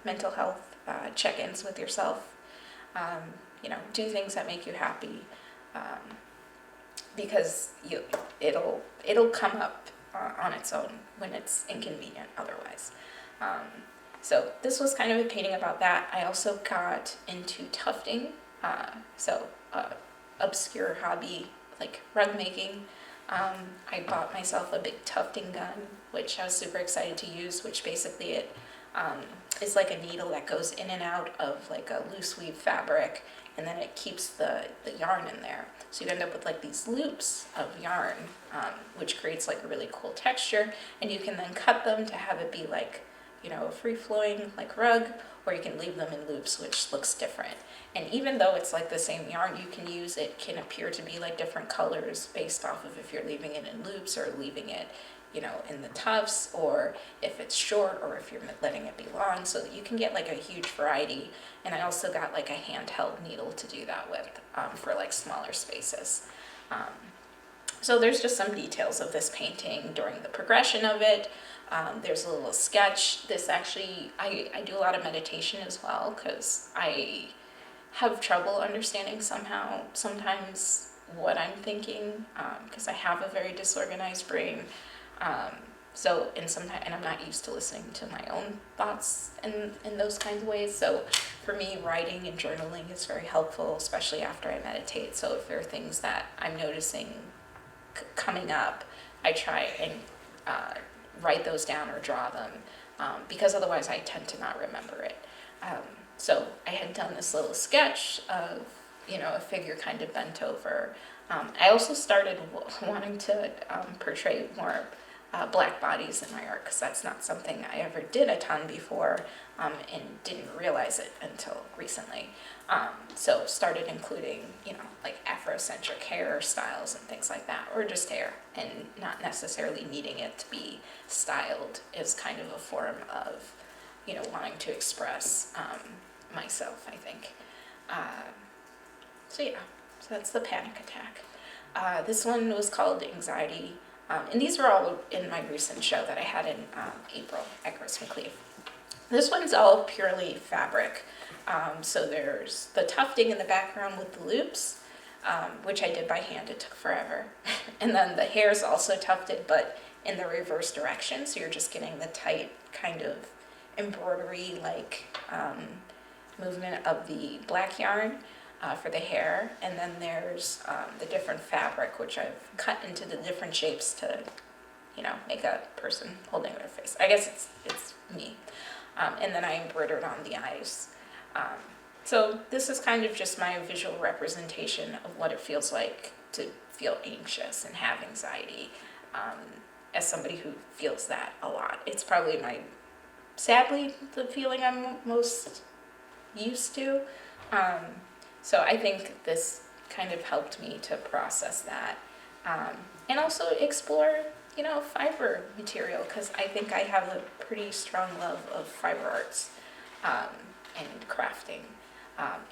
Speaker 2: mental health check-ins with yourself. Do things that make you happy, because it'll come up on its own when it's inconvenient otherwise. So this was kind of a painting about that. I also got into tufting, obscure hobby like rug making. I bought myself a big tufting gun, which I was super excited to use, which basically it is like a needle that goes in and out of like a loose weave fabric, and then it keeps the yarn in there. So you end up with like these loops of yarn, which creates like a really cool texture, and you can then cut them to have it be like, a free-flowing like rug, or you can leave them in loops, which looks different. And even though it's like the same yarn, you can use it, can appear to be like different colors based off of if you're leaving it in loops or leaving it, in the tufts, or if it's short, or if you're letting it be long, so that you can get like a huge variety. And I also got like a handheld needle to do that with, for like smaller spaces. So there's just some details of this painting during the progression of it. There's a little sketch. This actually, I do a lot of meditation as well, because I have trouble understanding sometimes what I'm thinking, because I have a very disorganized brain. And I'm not used to listening to my own thoughts in those kinds of ways. So for me, writing and journaling is very helpful, especially after I meditate. So if there are things that I'm noticing coming up, I try and write those down or draw them, because otherwise I tend to not remember it. So I had done this little sketch of, a figure kind of bent over. I also started wanting to portray more black bodies in my art, because that's not something I ever did a ton before, and didn't realize it until recently. So started including, like Afrocentric hairstyles and things like that, or just hair, and not necessarily needing it to be styled as kind of a form of, wanting to express myself, I think. So that's the panic attack. This one was called Anxiety. And these were all in my recent show that I had in April at Gross McLeave. This one's all purely fabric. So there's the tufting in the background with the loops, which I did by hand. It took forever. And then the hair is also tufted, but in the reverse direction. So you're just getting the tight kind of embroidery-like movement of the black yarn for the hair. And then there's the different fabric, which I've cut into the different shapes to, make a person holding their face. I guess it's me. And then I embroidered on the eyes. So this is kind of just my visual representation of what it feels like to feel anxious and have anxiety, as somebody who feels that a lot. It's probably sadly, the feeling I'm most used to. So I think this kind of helped me to process that, and also explore fiber material, because I think I have a pretty strong love of fiber arts and crafting.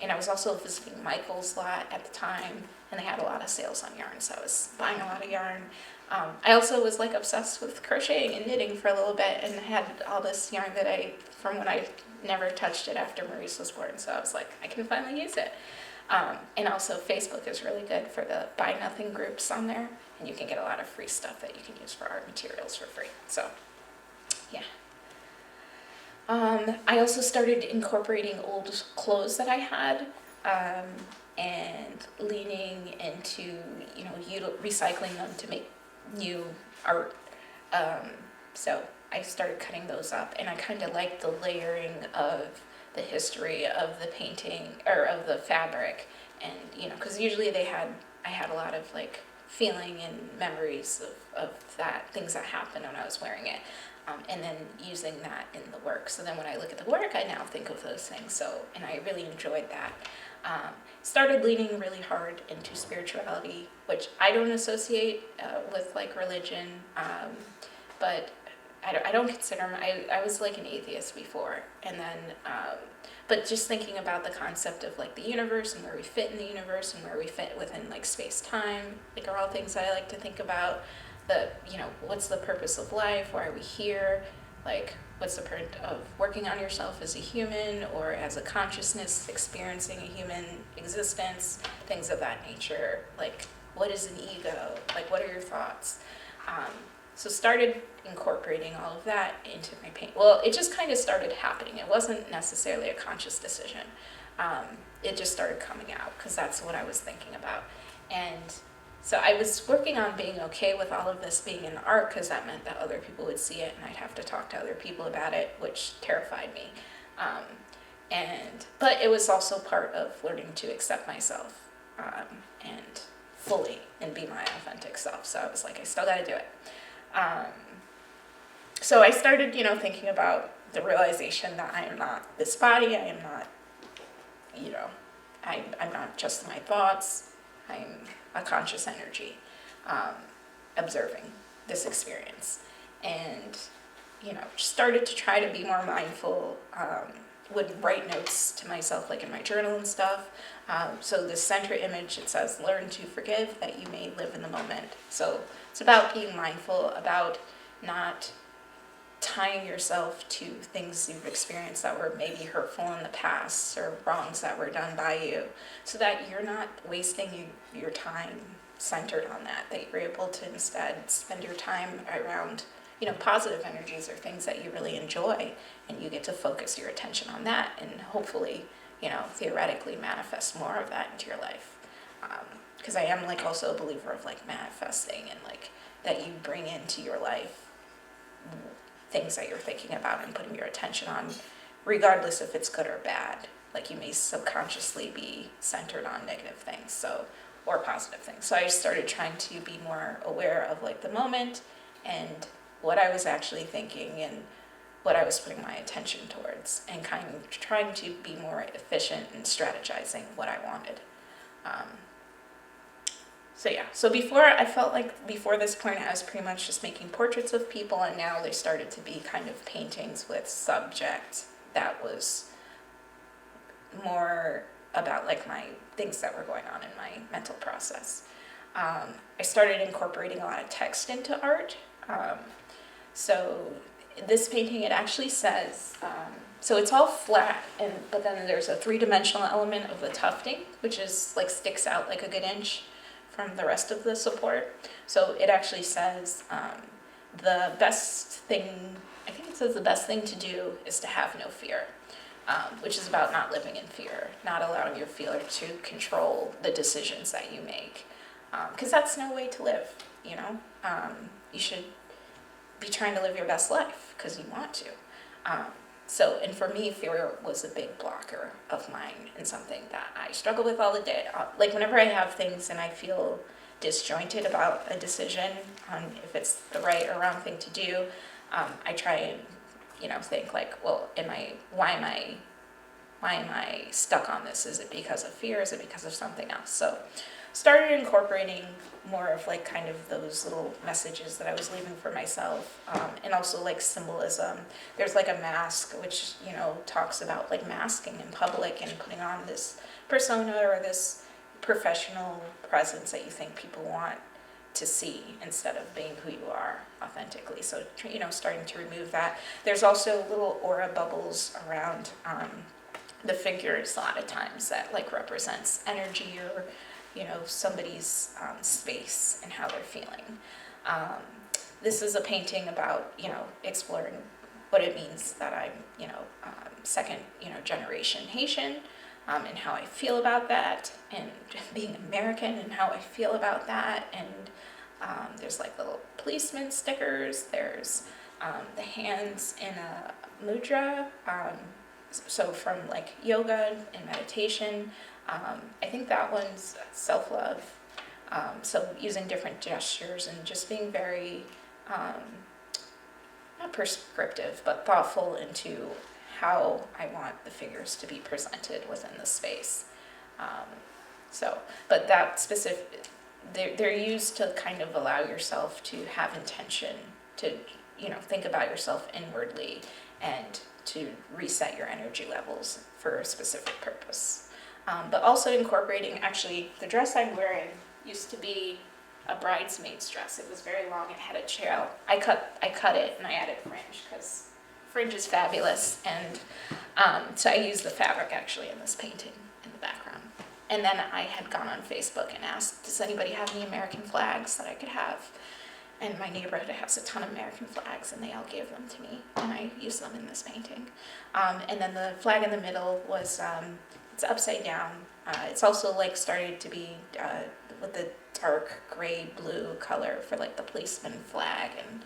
Speaker 2: And I was also visiting Michael's lot at the time, and they had a lot of sales on yarn, so I was buying a lot of yarn. I also was like obsessed with crocheting and knitting for a little bit, and had all this yarn from when I never touched it after Maurice was born, so I was like, I can finally use it. And also Facebook is really good for the buy nothing groups on there, and you can get a lot of free stuff that you can use for art materials for free, so yeah. I also started incorporating old clothes that I had, and leaning into, recycling them to make new art. So I started cutting those up, and I kind of liked the layering of the history of the painting, or of the fabric, and, because usually I had a lot of like feeling and memories of things that happened when I was wearing it. And then using that in the work. So then when I look at the work, I now think of those things. And I really enjoyed that. Started leaning really hard into spirituality, which I don't associate with like religion, but I don't consider, I was like an atheist before. And then, but just thinking about the concept of like the universe and where we fit in the universe and where we fit within like space-time, like are all things that I like to think about. What's the purpose of life? Why are we here? Like, what's the point of working on yourself as a human or as a consciousness experiencing a human existence? Things of that nature. Like, what is an ego? Like, what are your thoughts? So started incorporating all of that into my paint. Well, it just kind of started happening. It wasn't necessarily a conscious decision. It just started coming out because that's what I was thinking about. And so I was working on being okay with all of this being in art, because that meant that other people would see it and I'd have to talk to other people about it, which terrified me. But it was also part of learning to accept myself and fully and be my authentic self. So I was like, I still got to do it. So I started, thinking about the realization that I am not this body. I am not, I'm not just my thoughts. I'm a conscious energy, observing this experience, and started to try to be more mindful. Would write notes to myself, like in my journal and stuff. So the center image, it says, "Learn to forgive that you may live in the moment." So it's about being mindful, about not tying yourself to things you've experienced that were maybe hurtful in the past or wrongs that were done by you, so that you're not wasting your time centered on that you're able to instead spend your time around, positive energies or things that you really enjoy, and you get to focus your attention on that and hopefully, theoretically manifest more of that into your life. Because I am like also a believer of like manifesting and like that you bring into your life things that you're thinking about and putting your attention on, regardless if it's good or bad. Like you may subconsciously be centered on negative things, or positive things. So I started trying to be more aware of like the moment and what I was actually thinking and what I was putting my attention towards, and kind of trying to be more efficient in strategizing what I wanted. So I felt like before this point I was pretty much just making portraits of people, and now they started to be kind of paintings with subject that was more about like my things that were going on in my mental process. I started incorporating a lot of text into art. So this painting, it actually says, so it's all flat, but then there's a 3-dimensional element of the tufting, which is like sticks out like a good inch from the rest of the support. So it actually says the best thing to do is to have no fear, which is about not living in fear, not allowing your fear to control the decisions that you make, because that's no way to live. You should be trying to live your best life because you want to. And for me, fear was a big blocker of mine, and something that I struggle with all the day. Like whenever I have things and I feel disjointed about a decision on if it's the right or wrong thing to do, I try and, think like, well, why am I stuck on this? Is it because of fear? Is it because of something else? started incorporating more of like kind of those little messages that I was leaving for myself, and also like symbolism. There's like a mask which, you know, talks about like masking in public and putting on this persona or this professional presence that you think people want to see instead of being who you are authentically. So, you know, starting to remove that. There's also little aura bubbles around the figures a lot of times that like represents energy or, you know, somebody's space and how they're feeling. This is a painting about, you know, exploring what it means that I'm, you know, second, you know, generation Haitian, and how I feel about that, and being American and how I feel about that. And there's like little policeman stickers. There's the hands in a mudra. So from like yoga and meditation. I think that one's self-love. So using different gestures and just being very, not prescriptive, but thoughtful into how I want the figures to be presented within the space. But that specific, they're used to kind of allow yourself to have intention, to, you know, think about yourself inwardly and to reset your energy levels for a specific purpose. But also incorporating, actually, the dress I'm wearing used to be a bridesmaid's dress. It was very long, it had a trail. I cut it and I added fringe because fringe is fabulous, and so I used the fabric actually in this painting in the background. And then I had gone on Facebook and asked, does anybody have any American flags that I could have? And my neighborhood has a ton of American flags, and they all gave them to me, and I used them in this painting. And then the flag in the middle was, it's upside down. It's also like started to be with the dark gray blue color for like the policeman flag, and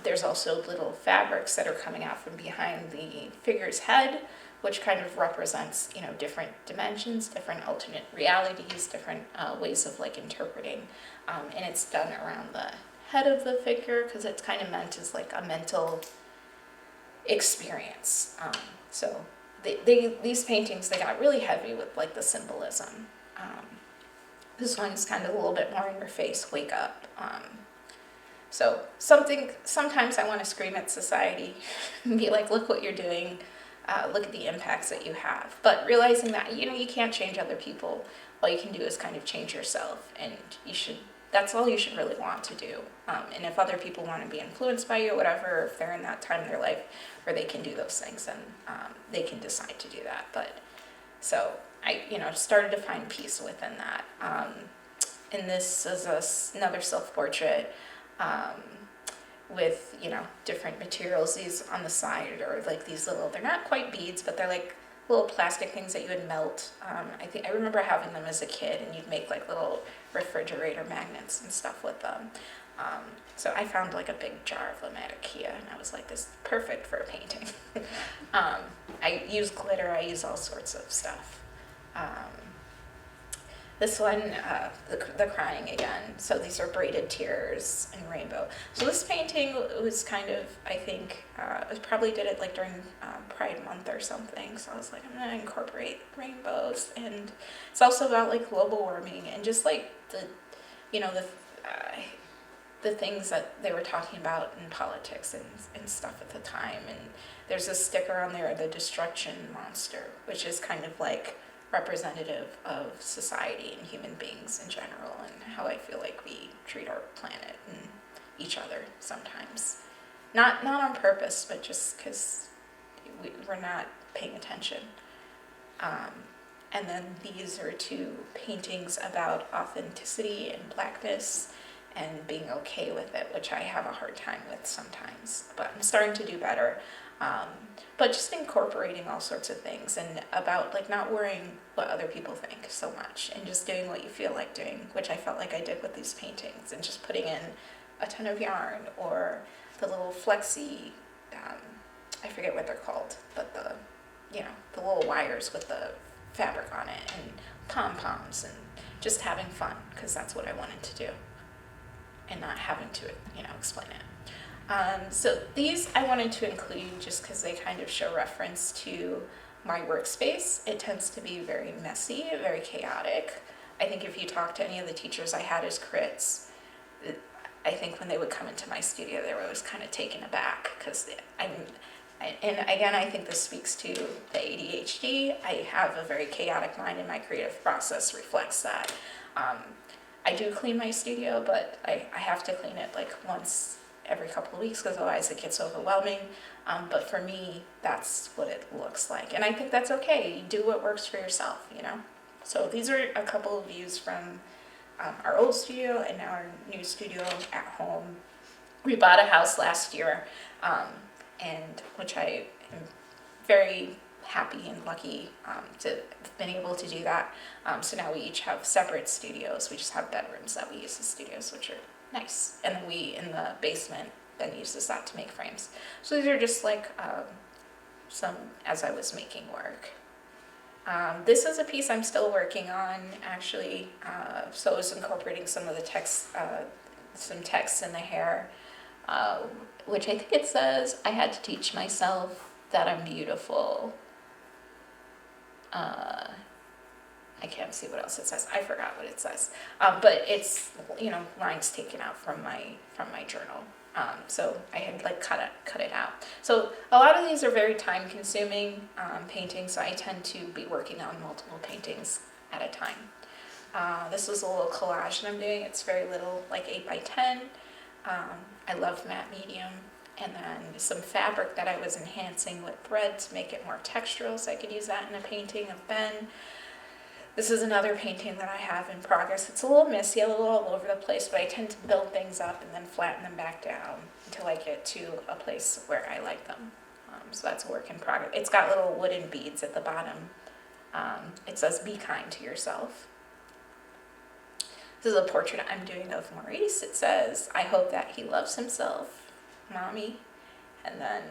Speaker 2: there's also little fabrics that are coming out from behind the figure's head, which kind of represents, you know, different dimensions, different alternate realities, different ways of like interpreting. And it's done around the head of the figure because it's kind of meant as like a mental experience. So these paintings, they got really heavy with like the symbolism. This one's kind of a little bit more in your face, wake up. So sometimes I want to scream at society and be like, look what you're doing, look at the impacts that you have. But realizing that, you know, you can't change other people. All you can do is kind of change yourself, and that's all you should really want to do. And if other people want to be influenced by you or whatever, if they're in that time in their life where they can do those things, then they can decide to do that. But so I, you know, started to find peace within that. And this is another self-portrait with, you know, different materials. These on the side are like these little, they're not quite beads, but they're like little plastic things that you would melt. I remember having them as a kid, and you'd make like little refrigerator magnets and stuff with them. So I found like a big jar of them at IKEA, and I was like, this is perfect for a painting. I use glitter, I use all sorts of stuff. This one, the crying again. So these are braided tears and rainbow. So this painting was kind of, I think, I probably did it like during Pride Month or something. So I was like, I'm gonna incorporate rainbows. And it's also about like global warming and just like the, you know, the things that they were talking about in politics and stuff at the time. And there's a sticker on there, the destruction monster, which is kind of like representative of society and human beings in general, and how I feel like we treat our planet and each other sometimes. Not on purpose, but just because we're not paying attention. And then these are two paintings about authenticity and blackness and being okay with it, which I have a hard time with sometimes, but I'm starting to do better. But just incorporating all sorts of things, and about like not worrying what other people think so much, and just doing what you feel like doing, which I felt like I did with these paintings, and just putting in a ton of yarn or the little flexi, I forget what they're called, but the little wires with the fabric on it, and pom-poms, and just having fun, because that's what I wanted to do, and not having to, explain it. So these I wanted to include just because they kind of show reference to my workspace. It tends to be very messy, very chaotic. I think if you talk to any of the teachers I had as crits, I think when they would come into my studio, they were always kind of taken aback because and again, I think this speaks to the ADHD. I have a very chaotic mind, and my creative process reflects that. I do clean my studio, but I have to clean it like once every couple of weeks because otherwise it gets overwhelming. But for me, that's what it looks like. And I think that's okay. You do what works for yourself, you know? So these are a couple of views from our old studio and now our new studio at home. We bought a house last year, and which I am very happy and lucky to have been able to do that. So now we each have separate studios. We just have bedrooms that we use as studios, which are nice. And then we, in the basement, then uses that to make frames. So these are just like some as I was making work. This is a piece I'm still working on, actually. So I was incorporating some of the text, some text in the hair, which I think it says, I had to teach myself that I'm beautiful. I can't see what else it says. I forgot what it says. But it's, you know, lines taken out from my journal. So I had like cut it out. So a lot of these are very time consuming paintings, so I tend to be working on multiple paintings at a time. This is a little collage that I'm doing. It's very little, like 8x10. I love matte medium. And then some fabric that I was enhancing with thread to make it more textural, so I could use that in a painting of Ben. This is another painting that I have in progress. It's a little messy, a little all over the place, but I tend to build things up and then flatten them back down until I get to a place where I like them. So that's a work in progress. It's got little wooden beads at the bottom. It says, be kind to yourself. This is a portrait I'm doing of Maurice. It says, I hope that he loves himself, Mommy. And then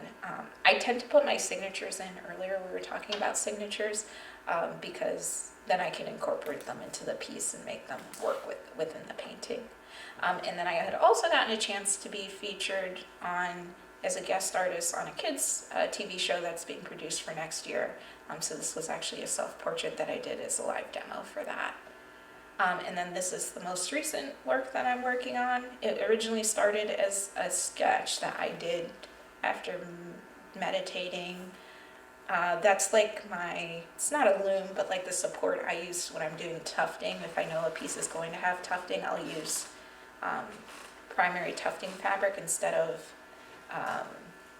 Speaker 2: I tend to put my signatures in earlier. We were talking about signatures because then I can incorporate them into the piece and make them work within the painting. And then I had also gotten a chance to be featured on as a guest artist on a kids TV show that's being produced for next year. So this was actually a self-portrait that I did as a live demo for that. And then this is the most recent work that I'm working on. It originally started as a sketch that I did after meditating. That's like it's not a loom, but like the support I use when I'm doing tufting. If I know a piece is going to have tufting, I'll use primary tufting fabric instead of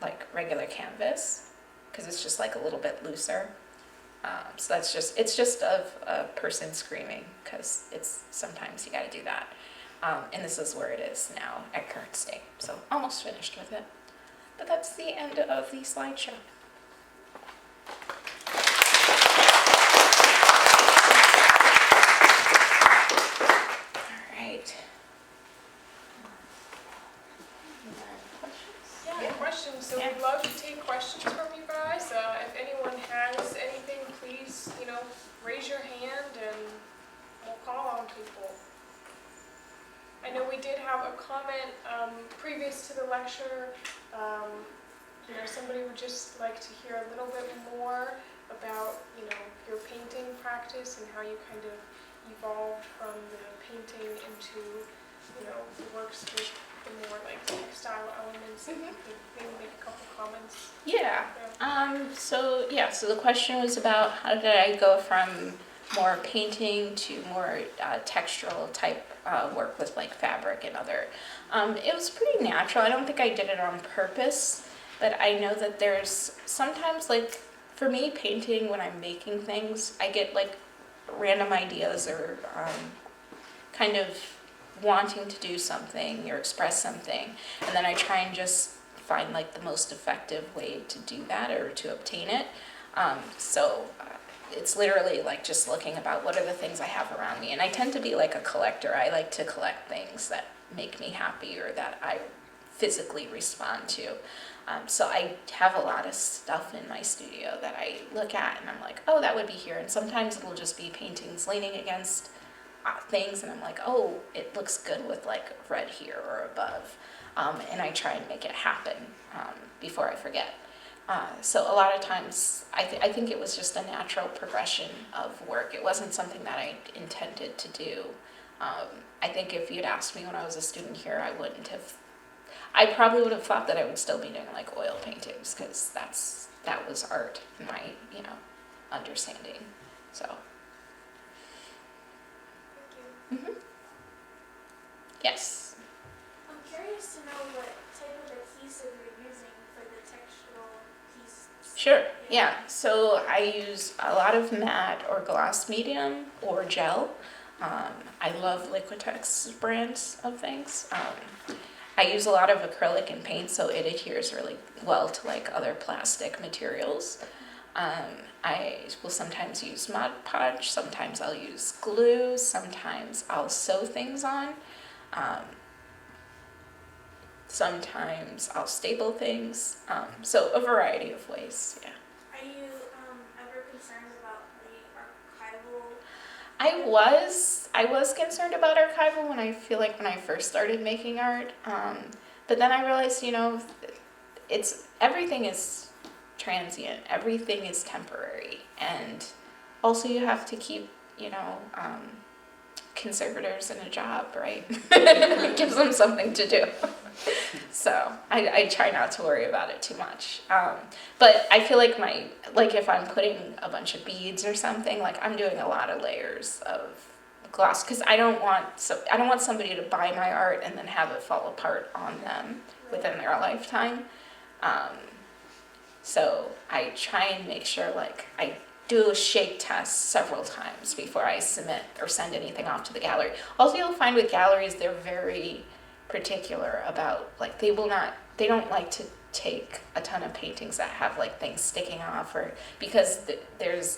Speaker 2: like regular canvas, because it's just like a little bit looser. So it's just of a person screaming, because sometimes you gotta do that. And this is where it is now at current state. So almost finished with it. But that's the end of the slideshow. All right.
Speaker 4: Yeah, questions. So we'd love to take questions from you guys. If anyone has anything, please, raise your hand and we'll call on people. I know we did have a comment previous to the lecture. Somebody would just like to hear a little bit more about, your painting practice and how you kind of evolved from the painting into, the works with the more like textile elements.
Speaker 2: Mm-hmm.
Speaker 4: Maybe make a couple comments.
Speaker 2: Yeah. So the question was about how did I go from more painting to more textural type work with like fabric and other. It was pretty natural. I don't think I did it on purpose, but I know that there's sometimes, like for me, painting, when I'm making things, I get like random ideas or kind of wanting to do something or express something, and then I try and just find like the most effective way to do that or to obtain it. It's literally like just looking about what are the things I have around me, and I tend to be like a collector. I like to collect things that make me happy or that I physically respond to. So I have a lot of stuff in my studio that I look at and I'm like, oh, that would be here. And sometimes it'll just be paintings leaning against things, and I'm like, oh, it looks good with like red here or above. And I try and make it happen before I forget. So a lot of times, I think it was just a natural progression of work. It wasn't something that I intended to do. I think if you'd asked me when I was a student here, I probably would have thought that I would still be doing like oil paintings, because that was art in my, understanding. So.
Speaker 4: Thank you.
Speaker 2: Mhm. Yes.
Speaker 5: I'm curious to know what type of adhesive you're using for the textural pieces.
Speaker 2: Sure, yeah. So I use a lot of matte or gloss medium or gel. I love Liquitex brands of things. I use a lot of acrylic and paint, so it adheres really well to like other plastic materials. I will sometimes use Mod Podge, sometimes I'll use glue, sometimes I'll sew things on. Sometimes I'll staple things, so a variety of ways, yeah.
Speaker 5: Are you ever concerned about the archival?
Speaker 2: I was concerned about archival when I first started making art, but then I realized, everything is transient, everything is temporary, and also you have to keep, conservators in a job, right? It gives them something to do. So I try not to worry about it too much. But I feel like if I'm putting a bunch of beads or something, like I'm doing a lot of layers of gloss, because I don't want somebody to buy my art and then have it fall apart on them within their lifetime. So I try and make sure I do a shake test several times before I submit or send anything off to the gallery. Also, you'll find with galleries, they're very particular about, they don't like to take a ton of paintings that have things sticking off, or because it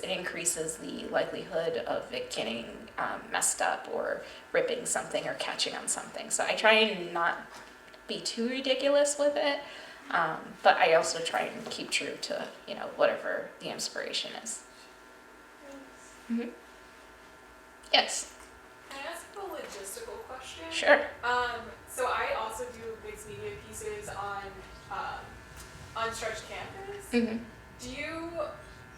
Speaker 2: increases the likelihood of it getting messed up or ripping something or catching on something. So I try and not be too ridiculous with it, but I also try and keep true to whatever the inspiration is.
Speaker 5: Thanks.
Speaker 2: Mm-hmm. Yes.
Speaker 4: Can I ask a logistical question?
Speaker 2: Sure.
Speaker 4: So I also do mixed media pieces on unstretched canvas.
Speaker 2: Mm-hmm.
Speaker 4: Do you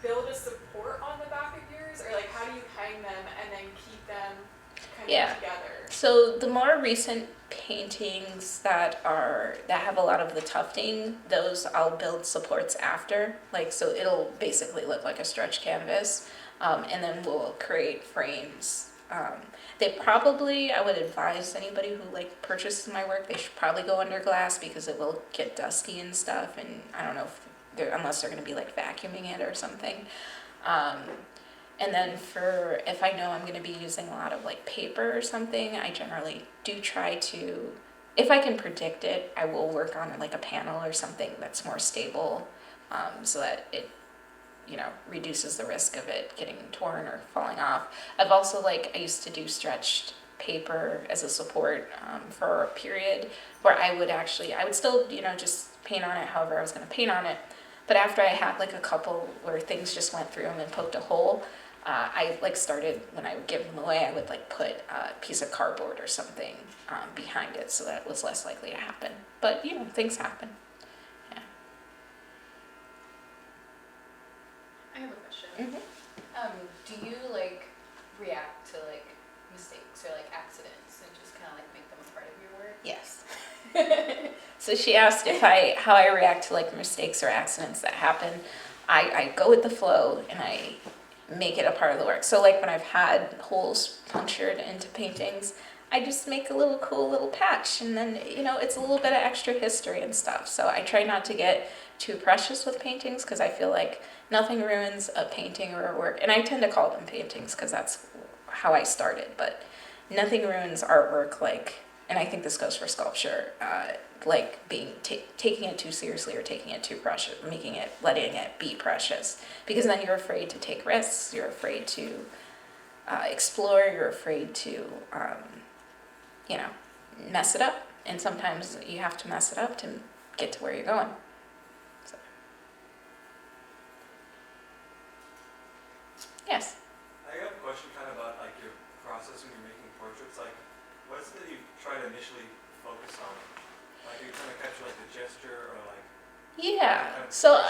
Speaker 4: build a support on the back of yours, or how do you hang them and then keep them kind of together?
Speaker 2: So the more recent paintings that have a lot of the tufting, those I'll build supports after. So it'll basically look like a stretch canvas, and then we'll create frames. I would advise anybody who purchases my work, they should probably go under glass, because it will get dusty and stuff, and I don't know unless they're going to be vacuuming it or something. And then if I know I'm going to be using a lot of paper or something, I generally do try to, if I can predict it, I will work on a panel or something that's more stable, so that it reduces the risk of it getting torn or falling off. I've also I used to do stretched paper as a support for a period where I would still just paint on it however I was going to paint on it, but after I had a couple where things just went through them and poked a hole, I started, when I would give them away, I would put a piece of cardboard or something behind it, so that it was less likely to happen. But things happen.
Speaker 1: I have a question.
Speaker 2: Mm-hmm.
Speaker 1: Do you react to mistakes or accidents and just kind of make them a part of your work?
Speaker 2: Yes. So she asked how I react to mistakes or accidents that happen. I go with the flow and I make it a part of the work. So when I've had holes punctured into paintings, I just make a cool little patch, and then it's a little bit of extra history and stuff. So I try not to get too precious with paintings, because I feel like nothing ruins a painting or a work, and I tend to call them paintings because that's how I started, but nothing ruins artwork and I think this goes for sculpture, taking it too seriously or taking it too precious, letting it be precious, because then you're afraid to take risks, you're afraid to explore, you're afraid to mess it up, and sometimes you have to mess it up to get to where you're going. So. Yes.
Speaker 6: I got a question kind of about your process when you're making portraits. What is it that you try to initially focus on? Are you trying to capture the gesture, or
Speaker 2: Yeah. So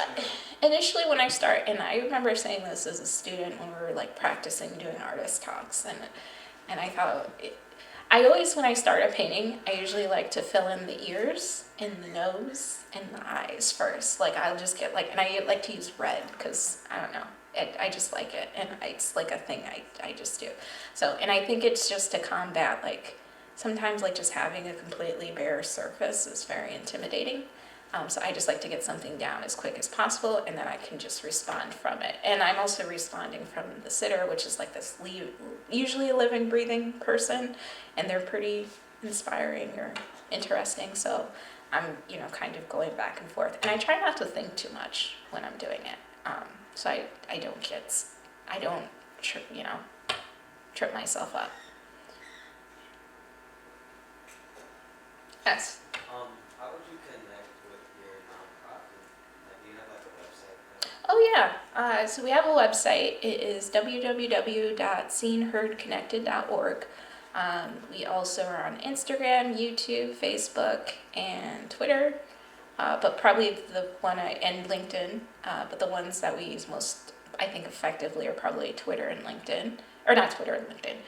Speaker 2: initially when I start, and I remember saying this as a student when we were like practicing doing artist talks, and I thought, I always, when I start a painting, I usually like to fill in the ears and the nose and the eyes first. Like I'll just get like, and I like to use red because I don't know, I just like it, and it's like a thing I just do. So, and I think it's just to combat like, sometimes like just having a completely bare surface is very intimidating. So I just like to get something down as quick as possible, and then I can just respond from it. And I'm also responding from the sitter, which is like this usually a living, breathing person, and they're pretty inspiring or interesting. So I'm, kind of going back and forth. And I try not to think too much when I'm doing it. So I don't trip myself up. Yes.
Speaker 7: How would you connect with your nonprofit? Like, do you have like a website?
Speaker 2: Oh yeah, so we have a website. It is www.seenheardconnected.org. We also are on Instagram, YouTube, Facebook, and Twitter. But probably and LinkedIn. But the ones that we use most, I think, effectively are probably Twitter and LinkedIn, or not Twitter and LinkedIn,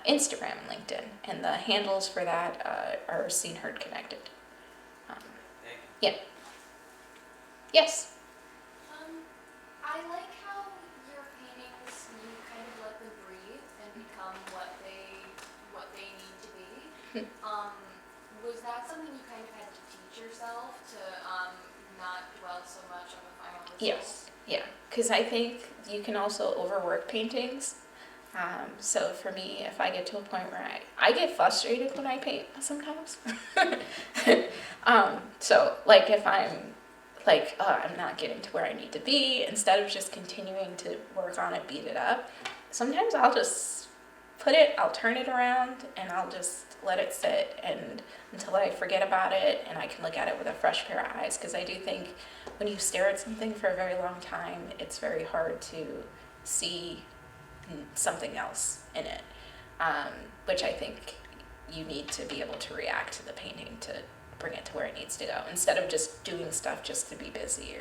Speaker 2: Instagram and LinkedIn. And the handles for that are Seen Heard Connected.
Speaker 7: Thank you.
Speaker 2: Yes.
Speaker 8: I like how your paintings, you kind of let them breathe and become what they need to be. Was that something you kind of had to teach yourself to not dwell so much on the final result?
Speaker 2: Yes. Yeah. Because I think you can also overwork paintings. So for me, if I get to a point where I get frustrated when I paint sometimes. So like if I'm like, I'm not getting to where I need to be, instead of just continuing to work on it, beat it up, sometimes I'll just I'll turn it around and I'll just let it sit and until I forget about it and I can look at it with a fresh pair of eyes. Because I do think when you stare at something for a very long time, it's very hard to see something else in it, which I think you need to be able to react to the painting to bring it to where it needs to go, instead of just doing stuff just to be busy,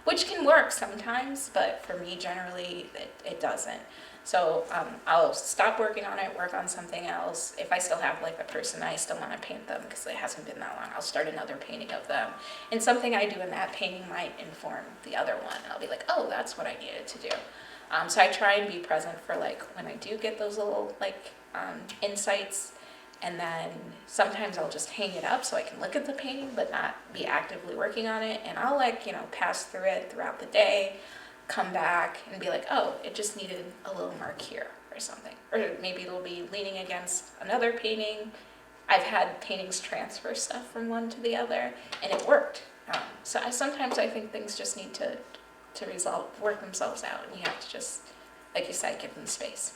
Speaker 2: which can work sometimes, but for me generally it doesn't. So I'll stop working on it, work on something else. If I still have like the person, I still want to paint them because it hasn't been that long, I'll start another painting of them, and something I do in that painting might inform the other one. I'll be like, oh, that's what I needed to do. So I try and be present for like when I do get those little like insights, and then sometimes I'll just hang it up so I can look at the painting but not be actively working on it, and I'll pass through it throughout the day, come back and be like, oh, it just needed a little mark here or something, or maybe it'll be leaning against another painting. I've had paintings transfer stuff from one to the other and it worked. So sometimes I think things just need to work themselves out, and you have to just, like you said, give them space.